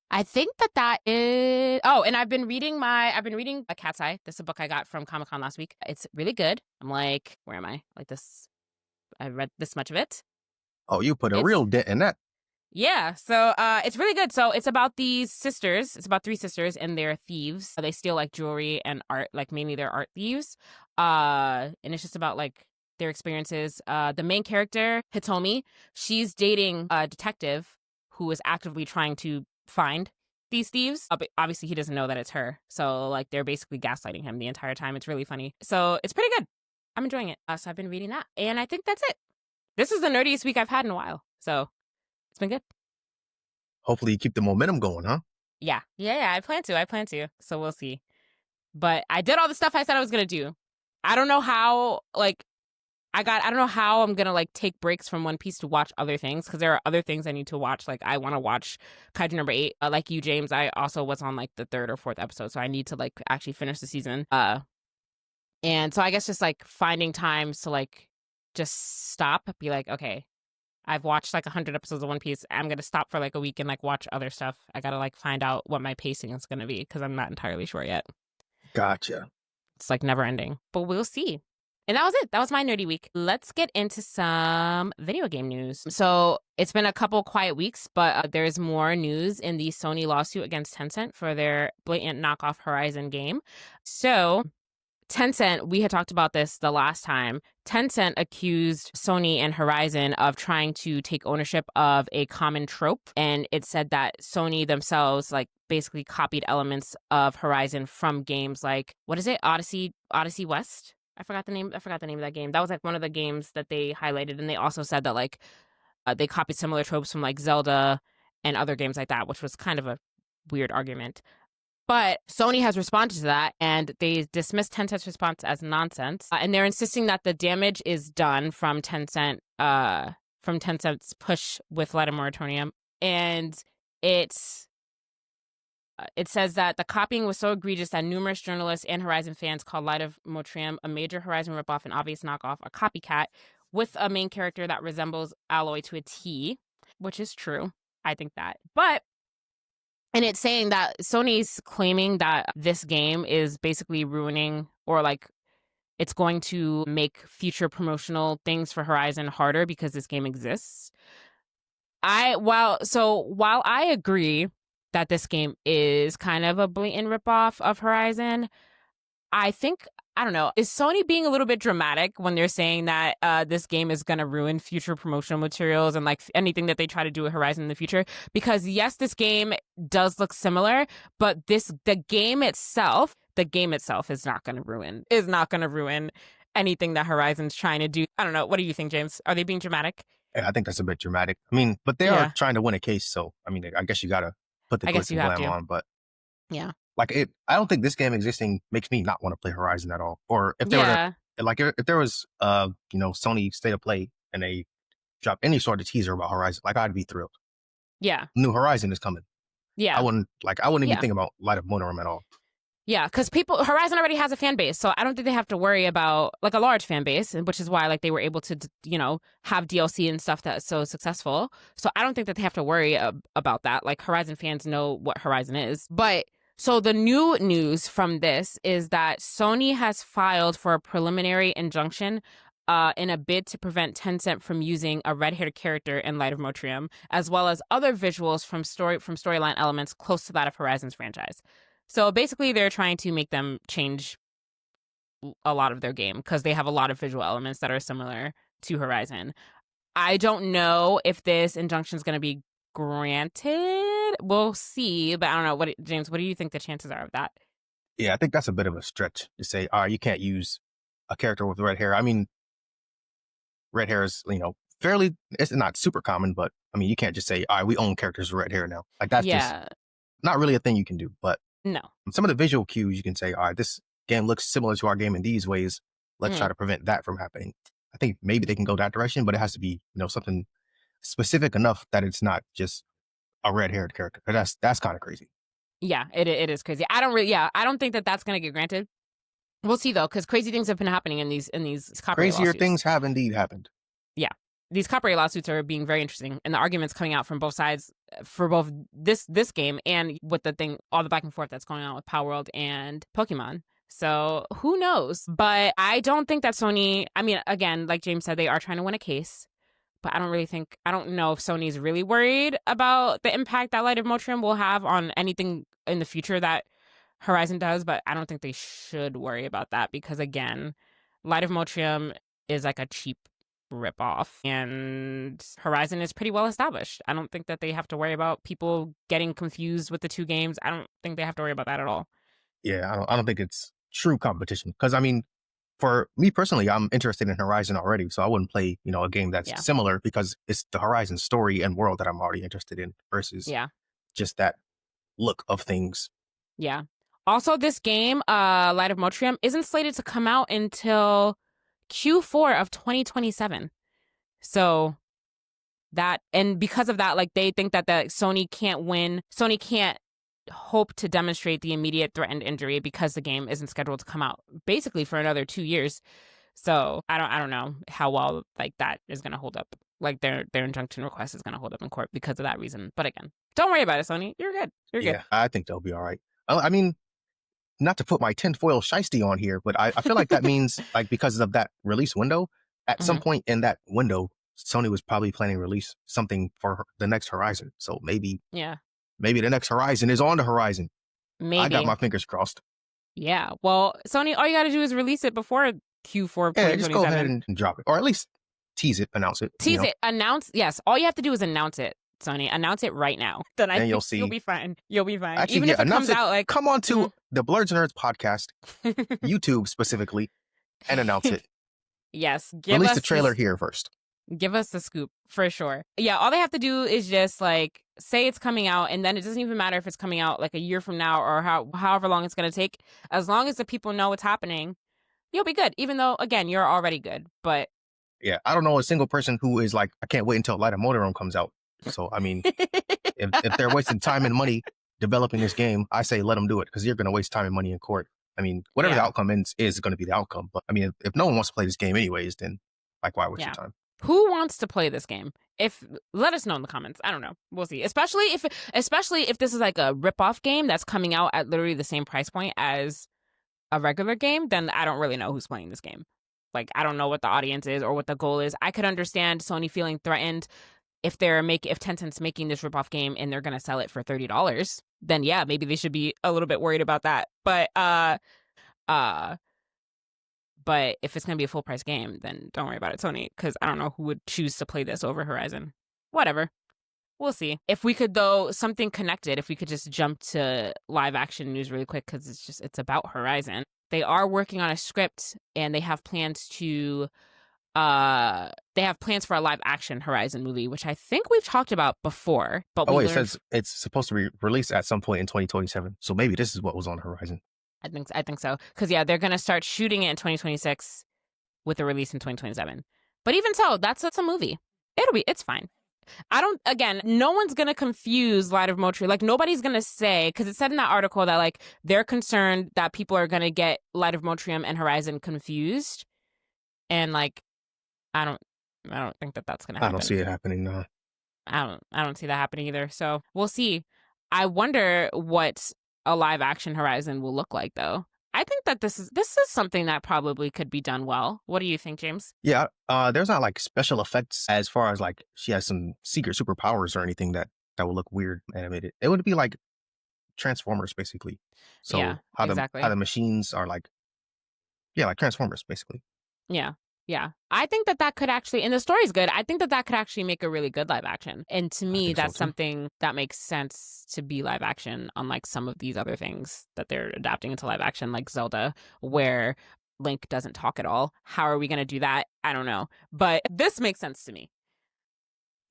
I think that is. Oh, and I've been reading A Cat's Eye. This is a book I got from Comic-Con last week. It's really good. I'm like, where am I? Like this. I read this much of it.
Oh, you put a real dent in that.
Yeah, so it's really good. So it's about these sisters. It's about 3 sisters, and they're thieves. They steal like jewelry and art, like mainly they're art thieves. And it's just about like their experiences. The main character, Hitomi, she's dating a detective who is actively trying to find these thieves. But obviously, he doesn't know that it's her. So like they're basically gaslighting him the entire time. It's really funny. So it's pretty good. I'm enjoying it. So I've been reading that, and I think that's it. This is the nerdiest week I've had in a while. So. It's been good.
Hopefully you keep the momentum going, huh?
Yeah. I plan to. So we'll see. But I did all the stuff I said I was gonna do. I don't know how. I don't know how I'm gonna like take breaks from One Piece to watch other things, because there are other things I need to watch. Like I want to watch Kaiju number 8. Like you, James, I also was on like the 3rd or 4th episode, so I need to like actually finish the season. And so I guess just like finding times to like just stop, be like, okay. I've watched like 100 episodes of One Piece. I'm going to stop for like a week and like watch other stuff. I got to like find out what my pacing is going to be, because I'm not entirely sure yet.
Gotcha.
It's like never ending, but we'll see. And that was it. That was my nerdy week. Let's get into some video game news. So it's been a couple quiet weeks, but there's more news in the Sony lawsuit against Tencent for their blatant knockoff Horizon game. So Tencent, we had talked about this the last time. Tencent accused Sony and Horizon of trying to take ownership of a common trope. And it said that Sony themselves, like, basically copied elements of Horizon from games like, what is it? Odyssey West? I forgot the name of that game. That was like one of the games that they highlighted. And they also said that like they copied similar tropes from like Zelda and other games like that, which was kind of a weird argument. But Sony has responded to that, and they dismissed Tencent's response as nonsense. And they're insisting that the damage is done from Tencent's push with Light of Moratorium. And it says that the copying was so egregious that numerous journalists and Horizon fans called Light of Moratorium a major Horizon ripoff, an obvious knockoff, a copycat, with a main character that resembles Aloy to a T, which is true. I think that. And it's saying that Sony's claiming that this game is basically ruining, or like it's going to make future promotional things for Horizon harder because this game exists. While I agree that this game is kind of a blatant ripoff of Horizon, I don't know, is Sony being a little bit dramatic when they're saying that this game is going to ruin future promotional materials and like anything that they try to do with Horizon in the future? Because yes, this game does look similar, but the game itself is not going to ruin anything that Horizon's trying to do. I don't know. What do you think, James? Are they being dramatic?
Yeah, I think that's a bit dramatic. I mean, but they are trying to win a case, so I mean, I guess you got to put the glitz and glam on, but
yeah.
Like I don't think this game existing makes me not want to play Horizon at all. Or if there if there was Sony State of Play and they drop any sort of teaser about Horizon, like I'd be thrilled.
Yeah.
New Horizon is coming.
Yeah.
I wouldn't even think about Light of Monorum at all. Yeah,
because Horizon already has a fan base, so I don't think they have to worry about like a large fan base, which is why like they were able to have DLC and stuff that's so successful. So I don't think that they have to worry about that. Like Horizon fans know what Horizon is, but. So the new news from this is that Sony has filed for a preliminary injunction in a bid to prevent Tencent from using a red-haired character in Light of Motrium, as well as other visuals from storyline elements close to that of Horizon's franchise. So basically, they're trying to make them change a lot of their game because they have a lot of visual elements that are similar to Horizon. I don't know if this injunction is going to be granted. We'll see, but I don't know. James, what do you think the chances are of that?
Yeah, I think that's a bit of a stretch to say, you can't use a character with red hair. I mean, red hair is, it's not super common, but I mean, you can't just say, we own characters with red hair now. Like that's just not really a thing you can do. But
no,
some of the visual cues you can say, this game looks similar to our game in these ways. Let's try to prevent that from happening. I think maybe they can go that direction, but it has to be, something specific enough that it's not just a red-haired character. That's kind of crazy.
Yeah, it is crazy. I don't think that that's going to get granted. We'll see though, because crazy things have been happening in these copyright
Crazier
lawsuits.
things have indeed happened.
Yeah, these copyright lawsuits are being very interesting, and the arguments coming out from both sides for both this game and with all the back and forth that's going on with Power World and Pokemon. So who knows? But I don't think that Sony. I mean, again, like James said, they are trying to win a case. But I don't know if Sony's really worried about the impact that Light of Motrium will have on anything in the future that Horizon does, but I don't think they should worry about that because, again, Light of Motrium is like a cheap ripoff, and Horizon is pretty well established. I don't think that they have to worry about people getting confused with the two games. I don't think they have to worry about that at all.
Yeah, I don't think it's true competition because, I mean, for me personally, I'm interested in Horizon already, so I wouldn't play, a game that's similar because it's the Horizon story and world that I'm already interested in versus just that look of things.
Yeah. Also, this game, Light of Motrium, isn't slated to come out until Q4 of 2027. So and because of that, like they think that Sony can't hope to demonstrate the immediate threatened injury because the game isn't scheduled to come out basically for another 2 years. So I don't know how well like that is going to hold up. Like their injunction request is going to hold up in court because of that reason. But again, don't worry about it, Sony. You're good. You're good.
Yeah, I think they'll be all right. I mean, not to put my tinfoil shiesty on here, but I feel like that means like because of that release window, at some point in that window, Sony was probably planning to release something for the next Horizon. So maybe the next Horizon is on the horizon.
Maybe.
I got my fingers crossed.
Yeah. Well, Sony, all you got to do is release it before Q4 of 2027.
Yeah, just go ahead and drop it. Or at least tease it, announce it.
Tease it, announce. Yes. All you have to do is announce it, Sony. Announce it right now. Then I think you'll see. You'll be fine. You'll be fine.
Actually,
even if it comes out like...
Come on to the Blerds and Nerds podcast, YouTube specifically, and announce it.
Yes.
Release the trailer here first.
Give us the scoop for sure. Yeah, all they have to do is just like say it's coming out, and then it doesn't even matter if it's coming out like a year from now or however long it's going to take. As long as the people know what's happening, you'll be good. Even though, again, you're already good. But
yeah, I don't know a single person who is like, I can't wait until Light of Motrium comes out. So I mean, if they're wasting time and money developing this game, I say let them do it because you're going to waste time and money in court. I mean, whatever the outcome is going to be the outcome. But I mean, if no one wants to play this game anyways, then like why waste your time?
Who wants to play this game? Let us know in the comments. I don't know. We'll see. Especially if this is like a rip-off game that's coming out at literally the same price point as a regular game, then I don't really know who's playing this game. Like, I don't know what the audience is or what the goal is. I could understand Sony feeling threatened if Tencent's making this rip-off game and they're going to sell it for $30. Then yeah, maybe they should be a little bit worried about that. But if it's going to be a full price game, then don't worry about it, Sony, because I don't know who would choose to play this over Horizon. Whatever. We'll see. If we could, though, something connected, if we could just jump to live action news really quick, because it's about Horizon. They are working on a script and they have plans for a live action Horizon movie, which I think we've talked about before. But
it says it's supposed to be released at some point in 2027. So maybe this is what was on Horizon.
I think so. Because, yeah, they're going to start shooting it in 2026 with a release in 2027. But even so, that's a movie. It's fine. No one's going to confuse Light of Motrium. Like, nobody's going to say, because it said in that article that, like, they're concerned that people are going to get Light of Motrium and Horizon confused. And, like, I don't think that that's going to happen.
I don't see it happening, no.
I don't see that happening either. So, we'll see. I wonder what a live action Horizon will look like, though. I think that this is something that probably could be done well. What do you think, James?
Yeah, there's not like special effects as far as like she has some secret superpowers or anything that will look weird animated. It would be like Transformers basically. So
yeah,
how
exactly.
the machines are like Transformers basically.
Yeah. I think that could actually, and the story's good, I think that could actually make a really good live action. And to me, that's something that makes sense to be live action, unlike some of these other things that they're adapting into live action, like Zelda, where Link doesn't talk at all. How are we going to do that? I don't know. But this makes sense to me.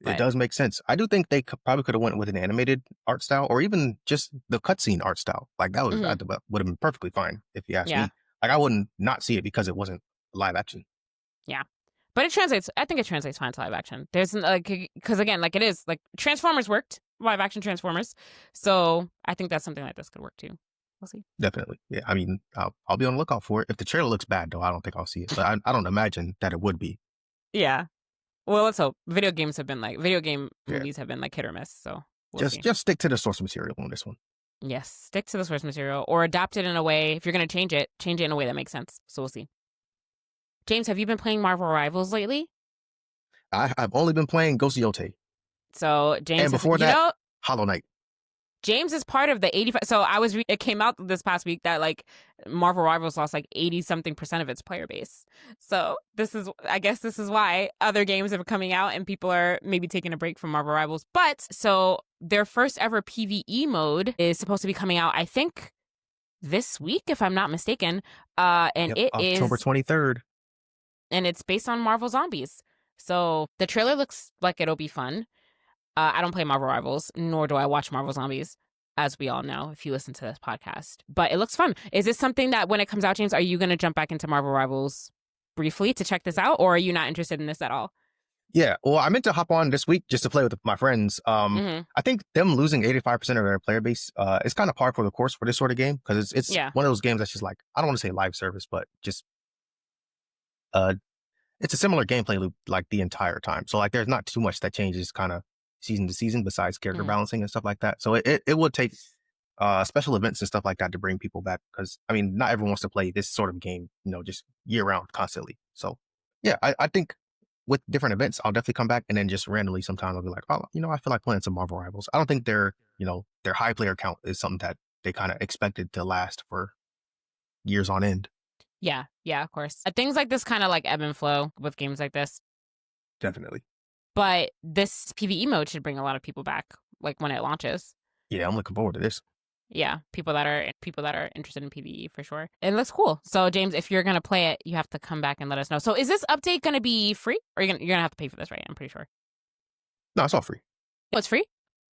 It does make sense. I do think they probably could have went with an animated art style or even just the cutscene art style. Like that would have been perfectly fine if you ask me. Like I wouldn't not see it because it wasn't live action.
Yeah. But it translates. I think it translates fine to live action. There's like, because again, like it is like Transformers worked, live action Transformers. So I think that's something like this could work too. We'll see.
Definitely. Yeah. I mean, I'll be on the lookout for it. If the trailer looks bad, though, I don't think I'll see it. But I don't imagine that it would be.
Yeah. Well, let's hope. Video game
Yeah.
movies have been like hit or miss. So we'll see.
Just stick to the source material on this one.
Yes, stick to the source material or adapt it in a way. If you're going to change it in a way that makes sense. So we'll see. James, have you been playing Marvel Rivals lately?
I've only been playing Ghost of Yotei.
So James,
and before that, Hollow Knight.
James is part of the 85. So it came out this past week that like Marvel Rivals lost like 80-something% of its player base. So I guess this is why other games are coming out and people are maybe taking a break from Marvel Rivals. But so their first ever PvE mode is supposed to be coming out, I think, this week, if I'm not mistaken. And it is
October 23rd.
And it's based on Marvel Zombies. So the trailer looks like it'll be fun. I don't play Marvel Rivals, nor do I watch Marvel Zombies, as we all know, if you listen to this podcast. But it looks fun. Is this something that when it comes out, James, are you going to jump back into Marvel Rivals briefly to check this out? Or are you not interested in this at all?
Yeah, well, I meant to hop on this week just to play with my friends. I think them losing 85% of their player base is kind of par for the course for this sort of game, because it's one of those games that's just like, I don't want to say live service, but just it's a similar gameplay loop like the entire time. So like there's not too much that changes kind of season to season besides character balancing and stuff like that. So it would take special events and stuff like that to bring people back, because I mean, not everyone wants to play this sort of game, just year round constantly. So yeah, I think with different events, I'll definitely come back, and then just randomly sometimes I'll be like, oh, I feel like playing some Marvel Rivals. I don't think their high player count is something that they kind of expected to last for years on end.
Yeah, of course. Things like this kind of like ebb and flow with games like this.
Definitely.
But this PvE mode should bring a lot of people back, like when it launches.
Yeah, I'm looking forward to this.
Yeah, people that are interested in PvE for sure. It looks cool. So James, if you're gonna play it, you have to come back and let us know. So is this update gonna be free, or you're gonna have to pay for this, right? I'm pretty sure.
No, it's all free.
Oh, it's free?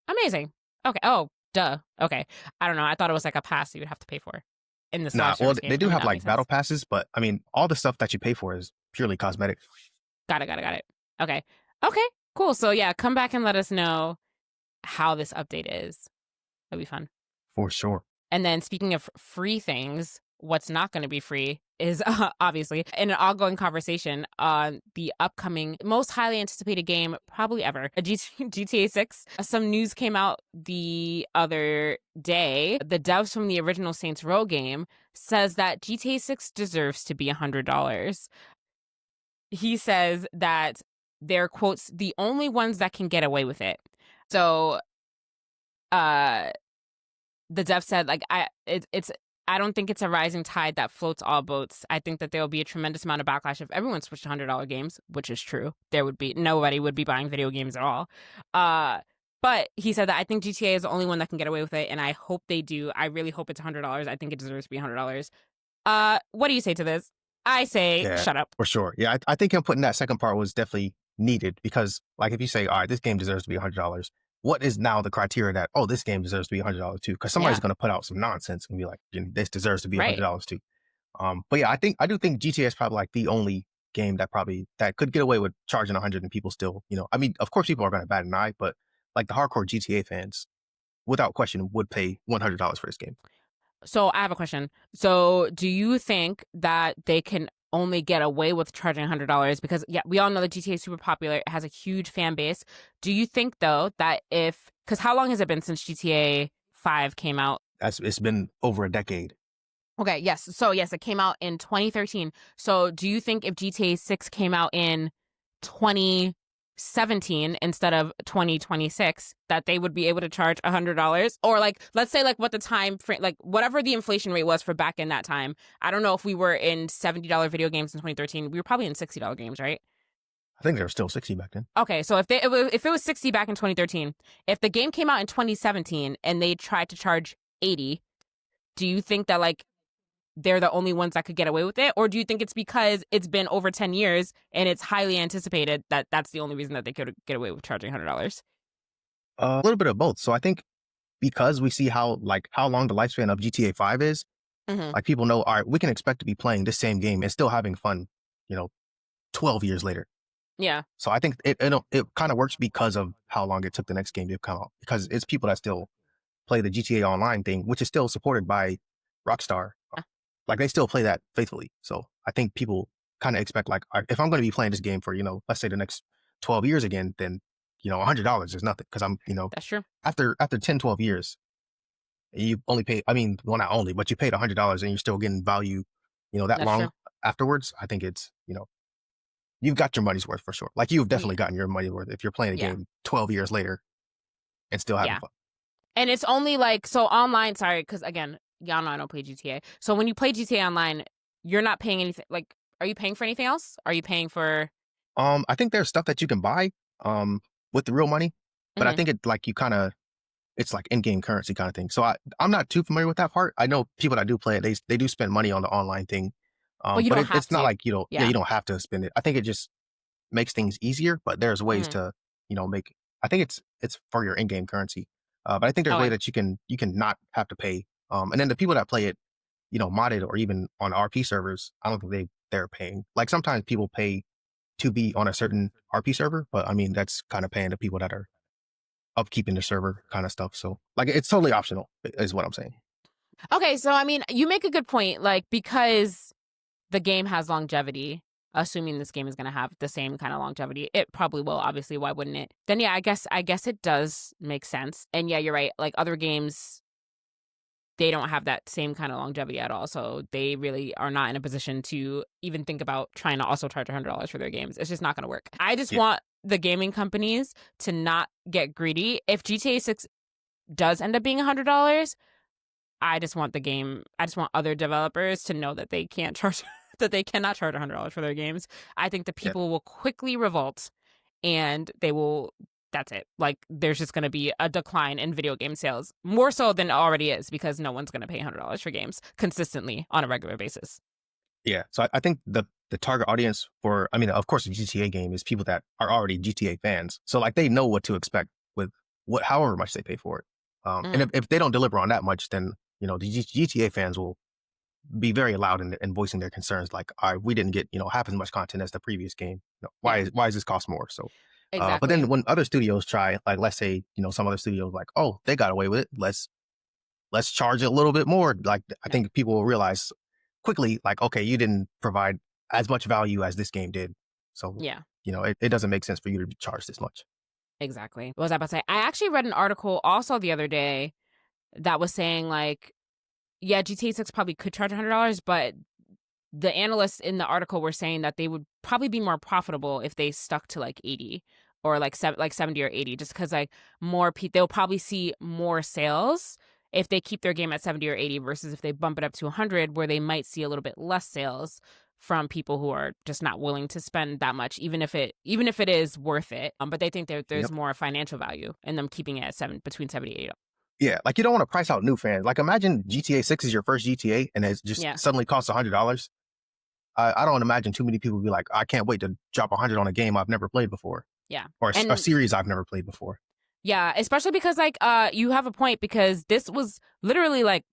Amazing. Okay. Oh, duh. Okay. I don't know. I thought it was like a pass you would have to pay for. In this
well, they do have like battle passes, but I mean, all the stuff that you pay for is purely cosmetic.
Got it. Okay, cool. So yeah, come back and let us know how this update is. That'd be fun.
For sure.
And then speaking of free things, what's not going to be free is obviously in an ongoing conversation on the upcoming most highly anticipated game probably ever, GTA 6. Some news came out the other day. The devs from the original Saints Row game says that GTA 6 deserves to be $100. He says that they're, quotes, the only ones that can get away with it. So the dev said, like, I don't think it's a rising tide that floats all boats. I think that there will be a tremendous amount of backlash if everyone switched to $100 games, which is true. Nobody would be buying video games at all. But he said that I think GTA is the only one that can get away with it, and I hope they do. I really hope it's $100. I think it deserves to be $100. What do you say to this? I say, shut up.
For sure. Yeah, I think him putting that second part was definitely needed, because, like, if you say, all right, this game deserves to be $100, what is now the criteria that, oh, this game deserves to be $100 too? Because somebody's going to put out some nonsense and be like, this deserves to be $100 too. But yeah, I do think GTA is probably like the only game that could get away with charging 100 and people still, I mean, of course people are going to bat an eye, but like the hardcore GTA fans, without question, would pay $100 for this game.
So I have a question. So do you think that they can only get away with charging $100? Because yeah, we all know that GTA is super popular. It has a huge fan base. Do you think though that because how long has it been since GTA 5 came out?
It's been over a decade.
Okay, yes. So yes, it came out in 2013. So do you think if GTA 6 came out in 2017 instead of 2026, that they would be able to charge $100? Or like, let's say like what the time frame, like whatever the inflation rate was for back in that time. I don't know if we were in $70 video games in 2013. We were probably in $60 games, right?
I think they were still 60 back then.
Okay, so if it was 60 back in 2013, if the game came out in 2017 and they tried to charge 80, do you think that like they're the only ones that could get away with it? Or do you think it's because it's been over 10 years and it's highly anticipated that that's the only reason that they could get away with charging $100?
A little bit of both. So I think because we see how long the lifespan of GTA 5 is, like people know, all right, we can expect to be playing this same game and still having fun, 12 years later.
Yeah.
So I think it kind of works because of how long it took the next game to come out. Because it's people that still play the GTA Online thing, which is still supported by Rockstar. Like they still play that faithfully. So I think people kind of expect like, if I'm going to be playing this game for, let's say the next 12 years again, then, $100 is nothing. Because I'm,
That's true.
after 10, 12 years, you only pay, well, not only, but you paid $100 and you're still getting value, that
That's
long
true.
afterwards. I think it's, you've got your money's worth for sure. Like you've definitely gotten your money's worth if you're playing a game 12 years later and still having fun.
And it's only like, so online, sorry, because again, y'all know I don't play GTA. So when you play GTA Online, you're not paying anything. Like, are you paying for anything else? Are you paying for?
I think there's stuff that you can buy with the real money, but I think it like it's like in-game currency kind of thing. So I'm not too familiar with that part. I know people that do play it, they do spend money on the online thing.
But
it's not like you don't have to spend it. I think it just makes things easier, but there's ways to make. I think it's for your in-game currency, but I think there's a way that you can not have to pay. And then the people that play it, modded or even on RP servers, I don't think they're paying. Like sometimes people pay to be on a certain RP server, but I mean that's kind of paying the people that are upkeeping the server kind of stuff. So like it's totally optional, is what I'm saying.
Okay, so I mean, you make a good point. Like because the game has longevity, assuming this game is going to have the same kind of longevity, it probably will. Obviously, why wouldn't it? Then yeah, I guess it does make sense. And yeah, you're right. Like other games, they don't have that same kind of longevity at all. So they really are not in a position to even think about trying to also charge $100 for their games. It's just not going to work. I just want the gaming companies to not get greedy. If GTA 6 does end up being $100, I just want other developers to know that they can't charge, that they cannot charge $100 for their games. I think the people will quickly revolt and that's it. Like, there's just going to be a decline in video game sales, more so than it already is, because no one's going to pay $100 for games consistently on a regular basis.
Yeah. So I think the target audience for, of course, a GTA game is people that are already GTA fans. So like they know what to expect with however much they pay for it. And if they don't deliver on that much, then, the GTA fans will be very loud in voicing their concerns. Like, we didn't get, half as much content as the previous game. Why is this cost more? So,
exactly.
But then when other studios try, like, let's say, some other studios like, oh, they got away with it. Let's charge a little bit more. Like, I think people will realize quickly, like, okay, you didn't provide as much value as this game did. So, it doesn't make sense for you to be charged this much.
Exactly. What was I about to say? I actually read an article also the other day that was saying like, yeah, GTA 6 probably could charge $100, but the analysts in the article were saying that they would probably be more profitable if they stuck to like 80 or like 70 or 80, just because like they'll probably see more sales if they keep their game at 70 or 80 versus if they bump it up to 100, where they might see a little bit less sales from people who are just not willing to spend that much, even if it is worth it. But they think there's more financial value in them keeping it at between 70 and 80.
Yeah, like you don't want to price out new fans. Like imagine GTA 6 is your first GTA and it just suddenly costs $100. I don't imagine too many people would be like, I can't wait to drop 100 on a game I've never played before.
Yeah.
Or a series I've never played before.
Yeah, especially because like you have a point, because this was literally like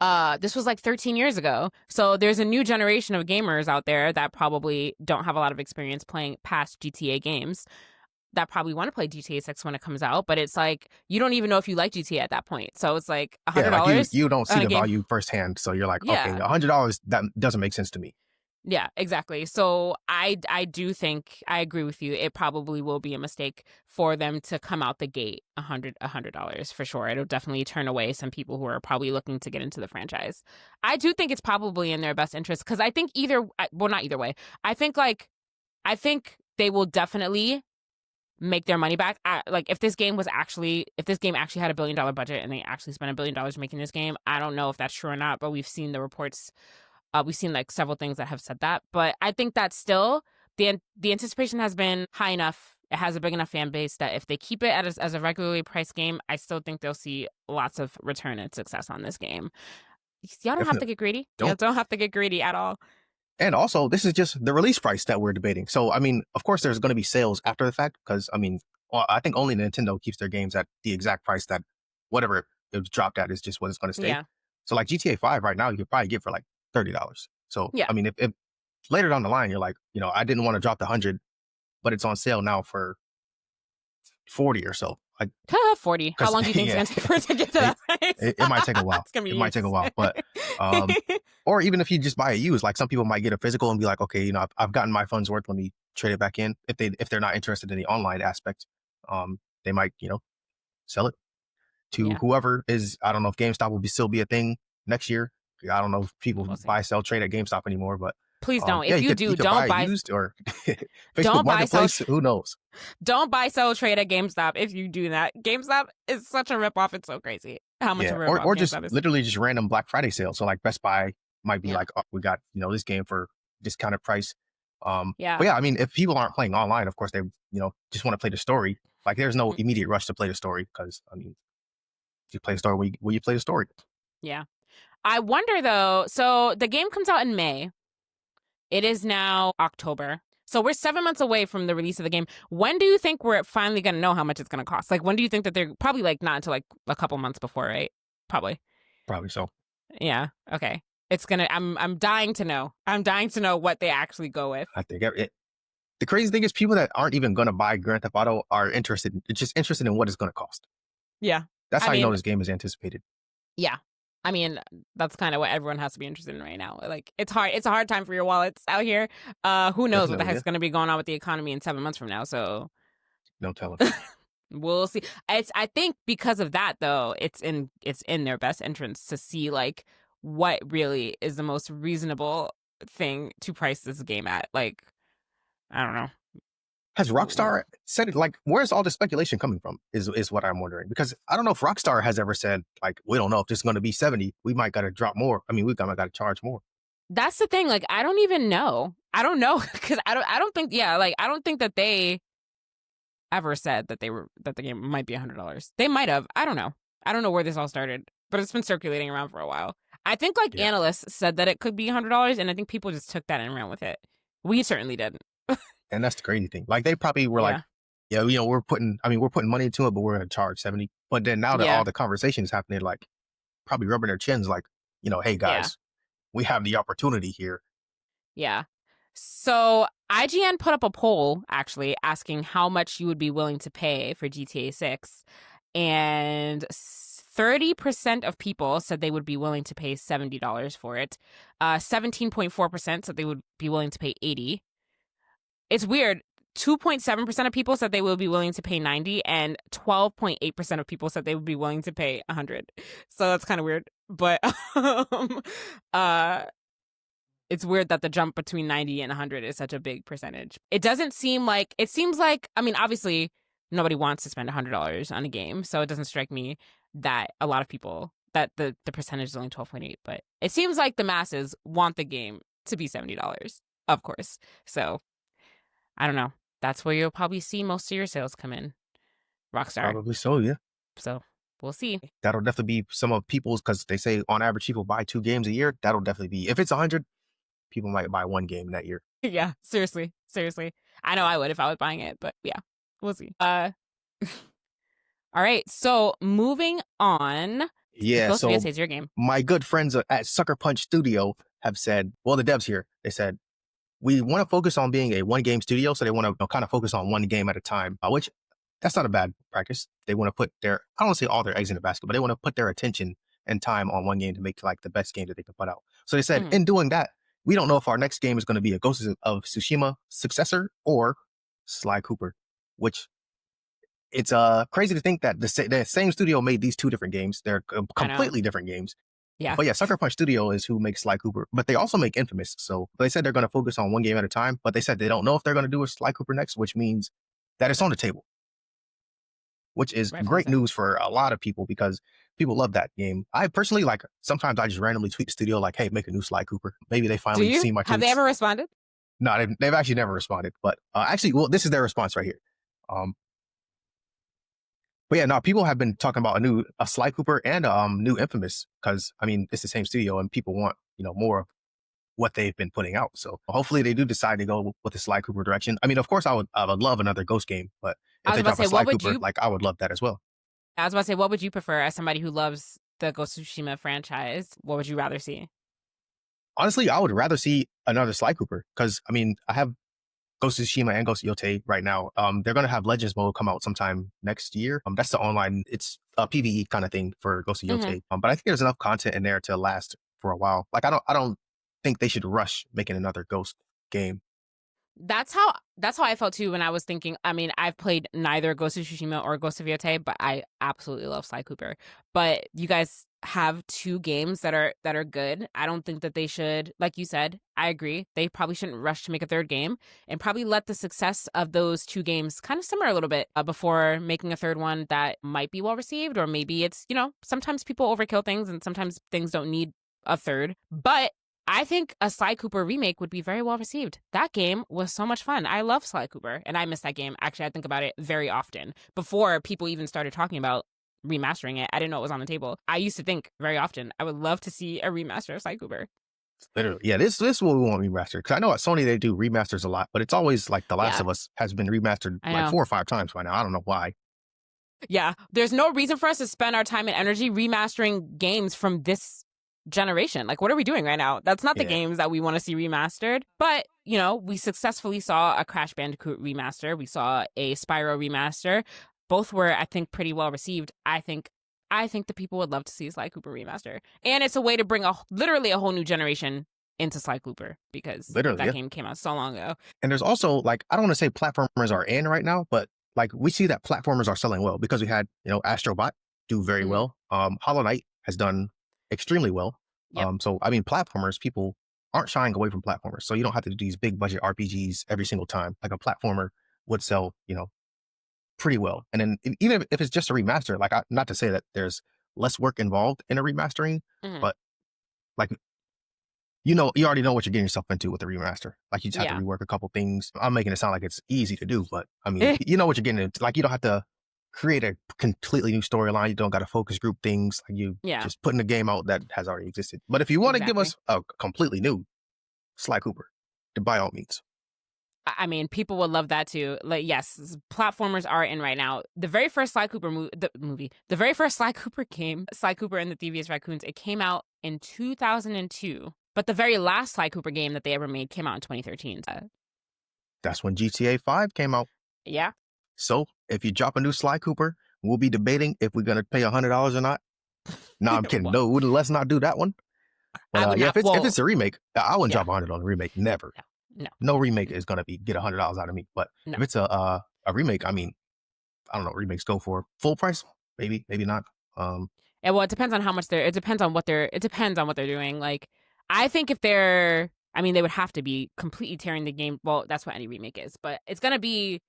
this was like 13 years ago. So there's a new generation of gamers out there that probably don't have a lot of experience playing past GTA games that probably want to play GTA 6 when it comes out, but it's like you don't even know if you like GTA at that point. So it's like $100.
Yeah, like you don't see the value firsthand, so you're like, okay, $100 that doesn't make sense to me.
Yeah, exactly. So I do think I agree with you. It probably will be a mistake for them to come out the gate $100 for sure. It'll definitely turn away some people who are probably looking to get into the franchise. I do think it's probably in their best interest, because I think not either way. I think they will definitely make their money back. Like if this game actually had $1 billion budget and they actually spent $1 billion making this game, I don't know if that's true or not, but we've seen the reports. We've seen like several things that have said that, but I think that still the anticipation has been high enough. It has a big enough fan base that if they keep it as a regularly priced game, I still think they'll see lots of return and success on this game. Y'all don't have to get greedy. Y'all don't have to get greedy at all.
And also, this is just the release price that we're debating. So, of course, there's going to be sales after the fact, because, I think only Nintendo keeps their games at the exact price that whatever it was dropped at is just what it's going to stay.
Yeah.
So, like GTA 5 right now, you could probably get for like $30. So,
yeah.
If later down the line, you're like, I didn't want to drop the 100, but it's on sale now for 40 or so. Like
40. How long do you think it's going to take for it to get to that price?
It might take a while.
It's gonna be
might take a while, but or even if you just buy it used, like some people might get a physical and be like, okay, I've gotten my funds worth. Let me trade it back in. If they're not interested in the online aspect, they might sell it to whoever is. I don't know if GameStop will still be a thing next year. I don't know if people buy, sell, trade at GameStop anymore, but
please don't. If you do, don't buy
used or
don't buy
Marketplace. Who knows?
Don't buy, sell, trade at GameStop. If you do that, GameStop is such a ripoff. It's so crazy how much a ripoff
or just
GameStop is.
Literally just random Black Friday sales. So like Best Buy might be like, oh, we got this game for discounted price. But yeah, I mean, if people aren't playing online, of course they just want to play the story. Like there's no immediate rush to play the story because I mean, you play the story when you play the story.
Yeah. I wonder though, so the game comes out in May. It is now October. So we're 7 months away from the release of the game. When do you think we're finally going to know how much it's going to cost? Like when do you think that they're probably like not until like a couple months before, right? Probably
so.
Yeah. Okay. It's going to, I'm dying to know. I'm dying to know what they actually go with.
I think the crazy thing is people that aren't even going to buy Grand Theft Auto are interested in what it's going to cost.
Yeah.
That's how you know this game is anticipated.
Yeah. I mean, that's kind of what everyone has to be interested in right now. Like, it's hard. It's a hard time for your wallets out here. Who knows what the heck's going to be going on with the economy in 7 months from now? So,
no telling.
We'll see. I think because of that, though, it's in their best interest to see like what really is the most reasonable thing to price this game at. Like, I don't know.
Has Rockstar said it? Like, where's all the speculation coming from? Is what I'm wondering, because I don't know if Rockstar has ever said like, we don't know if this is going to be 70. We might got to drop more. I mean, we might got to charge more.
That's the thing. Like, I don't even know. I don't know because I don't think. Yeah, like I don't think that they ever said that the game might be $100. They might have. I don't know. I don't know where this all started, but it's been circulating around for a while. I think like analysts said that it could be $100, and I think people just took that and ran with it. We certainly didn't.
And that's the crazy thing. Like they probably were like, we're putting money into it, but we're going to charge 70. But then now that all the conversation is happening, like probably rubbing their chins, like, hey guys, we have the opportunity here.
Yeah. So IGN put up a poll actually asking how much you would be willing to pay for GTA 6. And 30% of people said they would be willing to pay $70 for it. 17.4% said they would be willing to pay $80. It's weird. 2.7% of people said they would be willing to pay $90, and 12.8% of people said they would be willing to pay $100. So that's kind of weird. But it's weird that the jump between 90 and 100 is such a big percentage. It seems like, I mean, obviously nobody wants to spend $100 on a game, so it doesn't strike me that a lot of people, that the percentage is only 12.8, but it seems like the masses want the game to be $70, of course. So I don't know. That's where you'll probably see most of your sales come in. Rockstar.
Probably so, yeah.
So we'll see.
That'll definitely be some of people's, because they say on average people buy 2 games a year. That'll definitely be, if it's 100, people might buy 1 game that year.
Yeah, seriously. I know I would if I was buying it, but yeah, we'll see. All right, so moving on.
Yeah, so
it's your game.
My good friends at Sucker Punch Studio have said, well, the devs here, they said, we want to focus on being a 1-game studio, so they want to kind of focus on 1 game at a time, which that's not a bad practice. They want to put I don't want to say all their eggs in the basket, but they want to put their attention and time on 1 game to make like the best game that they can put out. So they said, in doing that, we don't know if our next game is going to be a Ghost of Tsushima successor or Sly Cooper, which it's crazy to think that the same studio made these 2 different games. They're completely different games.
Yeah.
But yeah, Sucker Punch Studio is who makes Sly Cooper, but they also make Infamous. So they said they're going to focus on 1 game at a time, but they said they don't know if they're going to do a Sly Cooper next, which means that it's on the table, which is great news for a lot of people because people love that game. I personally, like, sometimes I just randomly tweet the studio like, hey, make a new Sly Cooper. Maybe they finally see my tweets.
Have they ever responded?
No, they've actually never responded, but this is their response right here. But yeah, no, people have been talking about a Sly Cooper and new Infamous because, I mean, it's the same studio and people want, more of what they've been putting out. So hopefully they do decide to go with the Sly Cooper direction. I mean, of course, I would love another Ghost game, but if they drop a Sly Cooper, I would love that as well.
I was about to say, what would you prefer as somebody who loves the Ghost of Tsushima franchise? What would you rather see?
honestly, I would rather see another Sly Cooper because I mean, I have Ghost of Tsushima and Ghost of Yotei right now. They're gonna have Legends mode come out sometime next year. That's the online. It's a PVE kind of thing for Ghost of Yotei. But I think there's enough content in there to last for a while. Like I don't think they should rush making another Ghost game.
That's how I felt too when I was thinking. I mean, I've played neither Ghost of Tsushima or Ghost of Yotei, but I absolutely love Sly Cooper. But you guys have two games that are good. I don't think that they should, like you said, I agree. They probably shouldn't rush to make a third game and probably let the success of those two games kind of simmer a little bit before making a third one that might be well received, or maybe it's, sometimes people overkill things and sometimes things don't need a third. But I think a Sly Cooper remake would be very well received. That game was so much fun. I love Sly Cooper, and I miss that game. Actually, I think about it very often. Before people even started talking about remastering it, I didn't know it was on the table. I used to think very often, I would love to see a remaster of Sly Cooper.
Literally, yeah, this is what we want remastered. Because I know at Sony they do remasters a lot, but it's always like The Last of Us has been remastered like 4 or 5 times by now. I don't know why.
Yeah, there's no reason for us to spend our time and energy remastering games from this generation. Like, what are we doing right now? That's not the games that we want to see remastered. But, we successfully saw a Crash Bandicoot remaster. We saw a Spyro remaster. Both were, I think, pretty well received. I think the people would love to see Sly Cooper remaster. And it's a way to bring literally a whole new generation into Sly Cooper, because that game came out so long ago.
And there's also, like, I don't want to say platformers are in right now, but like we see that platformers are selling well because we had, Astrobot do very well. Hollow Knight has done extremely well. Yep. So I mean, platformers, people aren't shying away from platformers. So you don't have to do these big budget RPGs every single time. Like a platformer would sell, pretty well. And then even if it's just a remaster, like not to say that there's less work involved in a remastering, but like, you already know what you're getting yourself into with a remaster. Like you just have to rework a couple things. I'm making it sound like it's easy to do, but I mean, you know what you're getting into. Like you don't have to create a completely new storyline. You don't got to focus group things. Like you just putting a game out that has already existed. But if you want to give us a completely new Sly Cooper, then by all means.
I mean, people would love that too. Like, yes, platformers are in right now. The very first Sly Cooper the very first Sly Cooper game, Sly Cooper and the Devious Raccoons, it came out in 2002. But the very last Sly Cooper game that they ever made came out in 2013.
That's when GTA 5 came out.
Yeah.
So if you drop a new Sly Cooper, we'll be debating if we're going to pay $100 or not. No, I'm kidding. No, let's not do that one. But if it's a remake, I wouldn't drop $100 on a remake. Never. No remake is going to get $100 out of me. But if it's a remake, I mean, I don't know. Remakes go for full price. Maybe not.
Yeah, well, it depends on how much it depends on what they're doing. Like, I think if they would have to be completely tearing the game. Well, that's what any remake is. But it's going to be,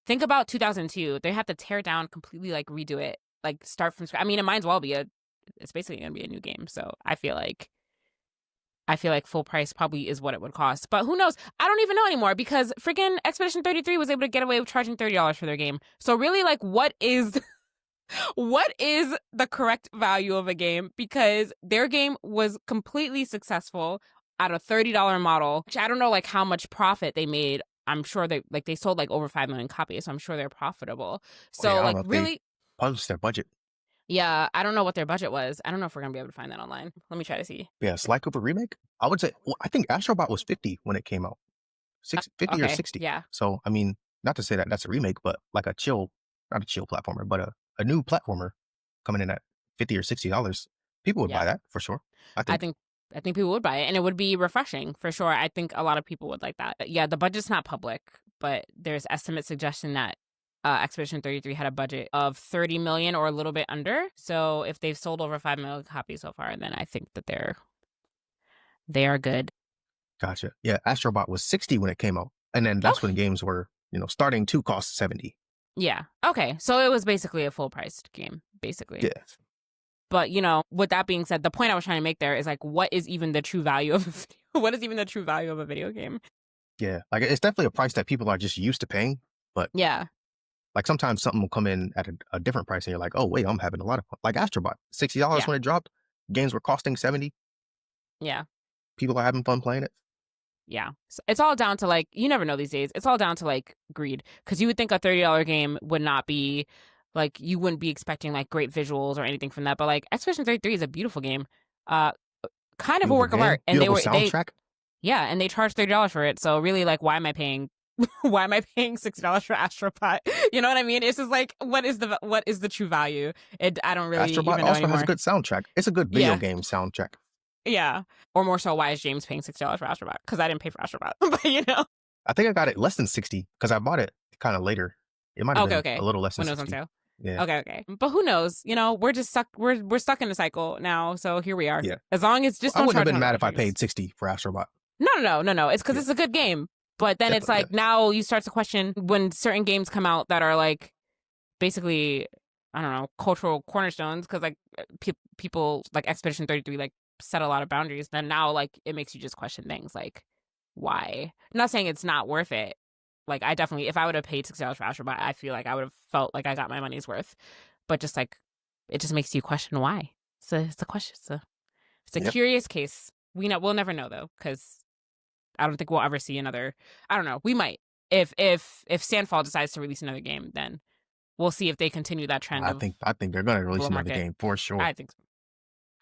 think about 2002. They have to tear it down completely, like redo it, like start from scratch. I mean, it might as well be it's basically going to be a new game. So I feel like full price probably is what it would cost. But who knows? I don't even know anymore because freaking Expedition 33 was able to get away with charging $30 for their game. So really, like, what is the correct value of a game? Because their game was completely successful at a $30 model, which I don't know like how much profit they made. I'm sure they sold like over 5 million copies, so I'm sure they're profitable. So really
published their budget.
Yeah, I don't know what their budget was. I don't know if we're going to be able to find that online. Let me try to see.
Yeah, Sly Cooper remake? I would say, I think Astrobot was 50 when it came out. 50 or 60.
Yeah.
So, I mean, not to say that that's a remake, but like not a chill platformer, but a new platformer coming in at $50 or $60. People would buy that for sure. I think
people would buy it, and it would be refreshing for sure. I think a lot of people would like that. Yeah, the budget's not public, but there's estimates suggesting that Expedition 33 had a budget of 30 million or a little bit under. So if they've sold over 5 million copies so far, then I think that they are good.
Gotcha. Yeah, Astrobot was 60 when it came out, and then that's when games were, starting to cost 70.
Yeah. Okay. So it was basically a full priced game, basically.
Yeah.
But with that being said, the point I was trying to make there is like, what is even the true value of a video? What is even the true value of a video game?
Yeah, like it's definitely a price that people are just used to paying. But
yeah.
Like sometimes something will come in at a different price and you're like, oh, wait, I'm having a lot of fun. Like Astrobot, $60 when it dropped. Games were costing 70.
Yeah.
People are having fun playing it.
Yeah. So it's all down to like, you never know these days. It's all down to like greed. Because you would think a $30 game would not be like, you wouldn't be expecting like great visuals or anything from that. But like Expedition 33 is a beautiful game. kind of a
Beautiful
work of
game,
art, and
beautiful
they
soundtrack.
yeah, and they charged $30 for it. So really, like, why am I paying? Why am I paying $6 for Astrobot? You know what I mean? It's just like, what is the true value? I don't really
Astrobot
even know
also has
anymore.
a good soundtrack. It's a good video game soundtrack.
Yeah. Or more so, why is James paying $6 for Astrobot? Because I didn't pay for Astrobot. But, you know.
I think I got it less than 60 because I bought it kind of later. It might have been
Okay.
a little less than
When it was
60.
on sale.
Yeah.
Okay. But who knows? You know, we're just stuck. We're stuck in a cycle now. So here we are.
Yeah.
As long as just
I
don't
wouldn't have
charge
been mad if I
$100.
paid 60 for Astrobot.
No. It's because it's a good game. But then it's like now you start to question when certain games come out that are like basically, I don't know, cultural cornerstones because like people like Expedition 33 like set a lot of boundaries. Then now like it makes you just question things like why. I'm not saying it's not worth it. Like I definitely, if I would have paid $6 for Astrobot, I feel like I would have felt like I got my money's worth. But just like it just makes you question why. So it's a question. It's a curious case. We'll never know though because I don't think we'll ever see another. I don't know. We might if Sandfall decides to release another game, then we'll see if they continue that trend.
I think they're going to release another
market.
game for sure.
I think so.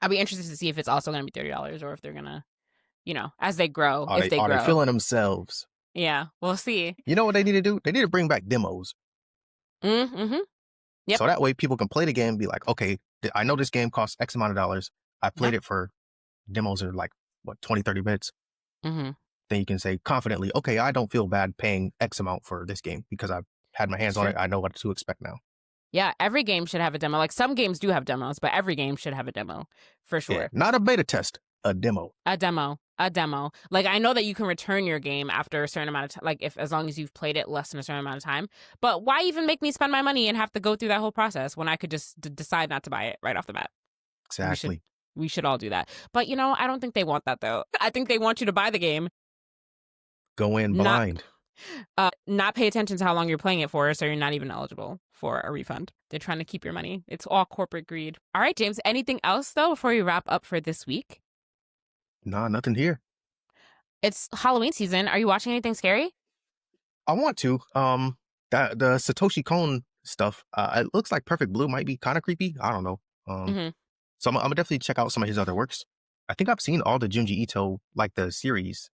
I'll be interested to see if it's also going to be $30 or if they're going to, you know, as they grow.
Are they feeling themselves?
Yeah, we'll see.
You know what they need to do? They need to bring back demos.
Mm-hmm. Yep.
So that way people can play the game and be like, okay, I know this game costs X amount of dollars. I played it for demos are like, what, 20, 30 minutes?
Mm-hmm.
Then you can say confidently, okay, I don't feel bad paying X amount for this game because I've had my hands on it. I know what to expect now.
Yeah, every game should have a demo. Like some games do have demos, but every game should have a demo for sure.
Yeah, not a beta test, a demo.
A demo. Like I know that you can return your game after a certain amount of time, like as long as you've played it less than a certain amount of time. But why even make me spend my money and have to go through that whole process when I could just decide not to buy it right off the bat?
Exactly.
We should all do that. But you know, I don't think they want that though. I think they want you to buy the game.
Go in blind.
Not pay attention to how long you're playing it for, so you're not even eligible for a refund. They're trying to keep your money. It's all corporate greed. All right, James, anything else though before we wrap up for this week?
Nah, nothing here.
It's Halloween season. Are you watching anything scary?
I want to. The Satoshi Kon stuff. It looks like Perfect Blue might be kind of creepy. I don't know. So I'm gonna definitely check out some of his other works. I think I've seen all the Junji Ito, like the series,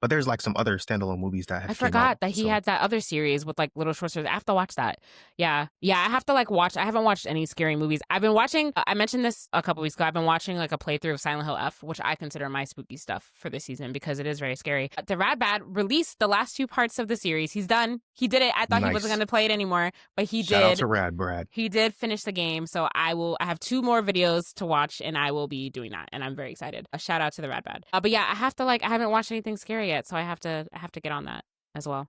but there's like some other standalone movies that have
I forgot that he had that other series with like little short stories. I have to watch that. Yeah. I have to like watch. I haven't watched any scary movies. I've been watching. I mentioned this a couple weeks ago. I've been watching like a playthrough of Silent Hill F, which I consider my spooky stuff for this season because it is very scary. The Rad Bad released the last 2 parts of the series. He's done. He did it. I thought he wasn't going to play it anymore, but he did.
Shout out to Rad Brad.
He did finish the game, so I have 2 more videos to watch, and I will be doing that, and I'm very excited. A shout out to the Rad Bad. But yeah, I have to I haven't watched anything scary yet, so I have to get on that as well.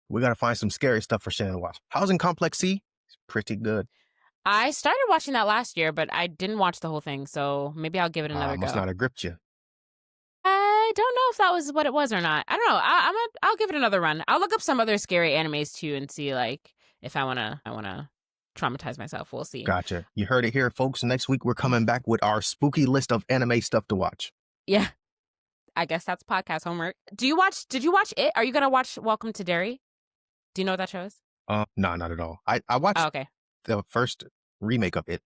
We got to find some scary stuff for Shannon to watch. Housing Complex C is pretty good. I
started watching that last year, but I didn't watch the whole thing, so maybe I'll give it another go.
Must not have gripped you.
I don't know if that was what it was or not. I don't know. I'll give it another run. I'll look up some other scary animes too and see like if I wanna traumatize myself. We'll see.
Gotcha. You heard it here, folks. Next week we're coming back with our spooky list of anime stuff to watch.
Yeah. I guess that's podcast homework. Did you watch it? Are you gonna watch Welcome to Derry? Do you know what that show is?
No, not at all. I watched the first remake of it.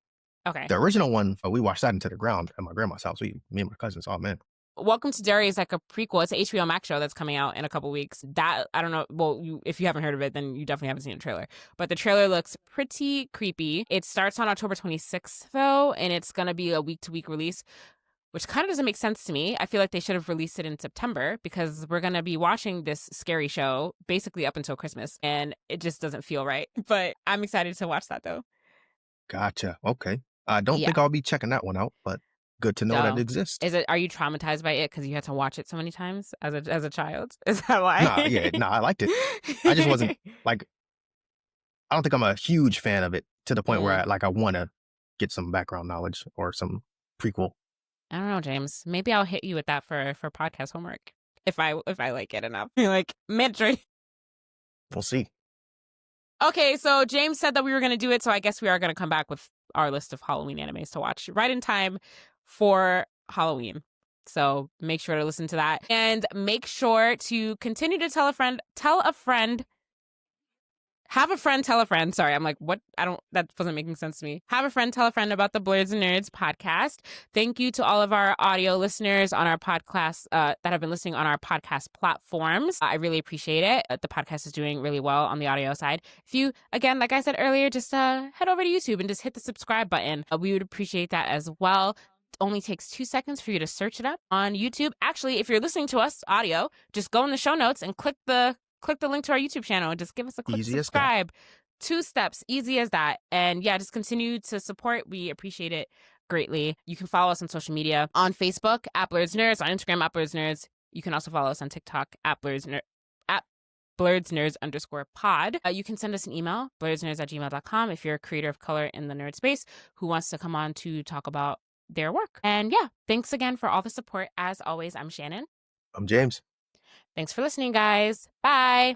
Okay.
The original one, we watched that into the ground at my grandma's house. Me and my cousins. Oh man.
Welcome to Derry is like a prequel. It's an HBO Max show that's coming out in a couple weeks. That, I don't know. Well, if you haven't heard of it, then you definitely haven't seen a trailer. But the trailer looks pretty creepy. It starts on October 26th, though, and it's going to be a week-to-week release, which kind of doesn't make sense to me. I feel like they should have released it in September because we're going to be watching this scary show basically up until Christmas, and it just doesn't feel right. But I'm excited to watch that, though.
Gotcha. Okay. I don't think I'll be checking that one out, but good to know that it exists.
Are you traumatized by it because you had to watch it so many times as a child? Is that why?
I liked it. I just wasn't like, I don't think I'm a huge fan of it to the point where I want to get some background knowledge or some prequel.
I don't know, James. Maybe I'll hit you with that for podcast homework if I like it enough. Like mandatory.
We'll see.
Okay, so James said that we were going to do it, so I guess we are going to come back with our list of Halloween animes to watch right in time for Halloween. So make sure to listen to that and make sure to continue to tell a friend. Have a friend tell a friend. Sorry, I'm like, what? That wasn't making sense to me. Have a friend tell a friend about the Blerds and Nerds podcast. Thank you to all of our audio listeners on our podcast that have been listening on our podcast platforms. I really appreciate it. The podcast is doing really well on the audio side. If you, again, like I said earlier, just head over to YouTube and just hit the subscribe button. We would appreciate that as well. It only takes 2 seconds for you to search it up on YouTube. Actually, if you're listening to us audio, just go in the show notes and click the link to our YouTube channel and just give us a click subscribe. 2 steps, easy as that. And yeah, just continue to support. We appreciate it greatly. You can follow us on social media on Facebook at Blerds Nerds, on Instagram at Blerds Nerds. You can also follow us on TikTok at Blerds Nerds_pod. You can send us an email, blerdsnerds@gmail.com, if you're a creator of color in the nerd space who wants to come on to talk about their work. And yeah, thanks again for all the support. As always, I'm Shannon.
I'm James.
Thanks for listening, guys. Bye.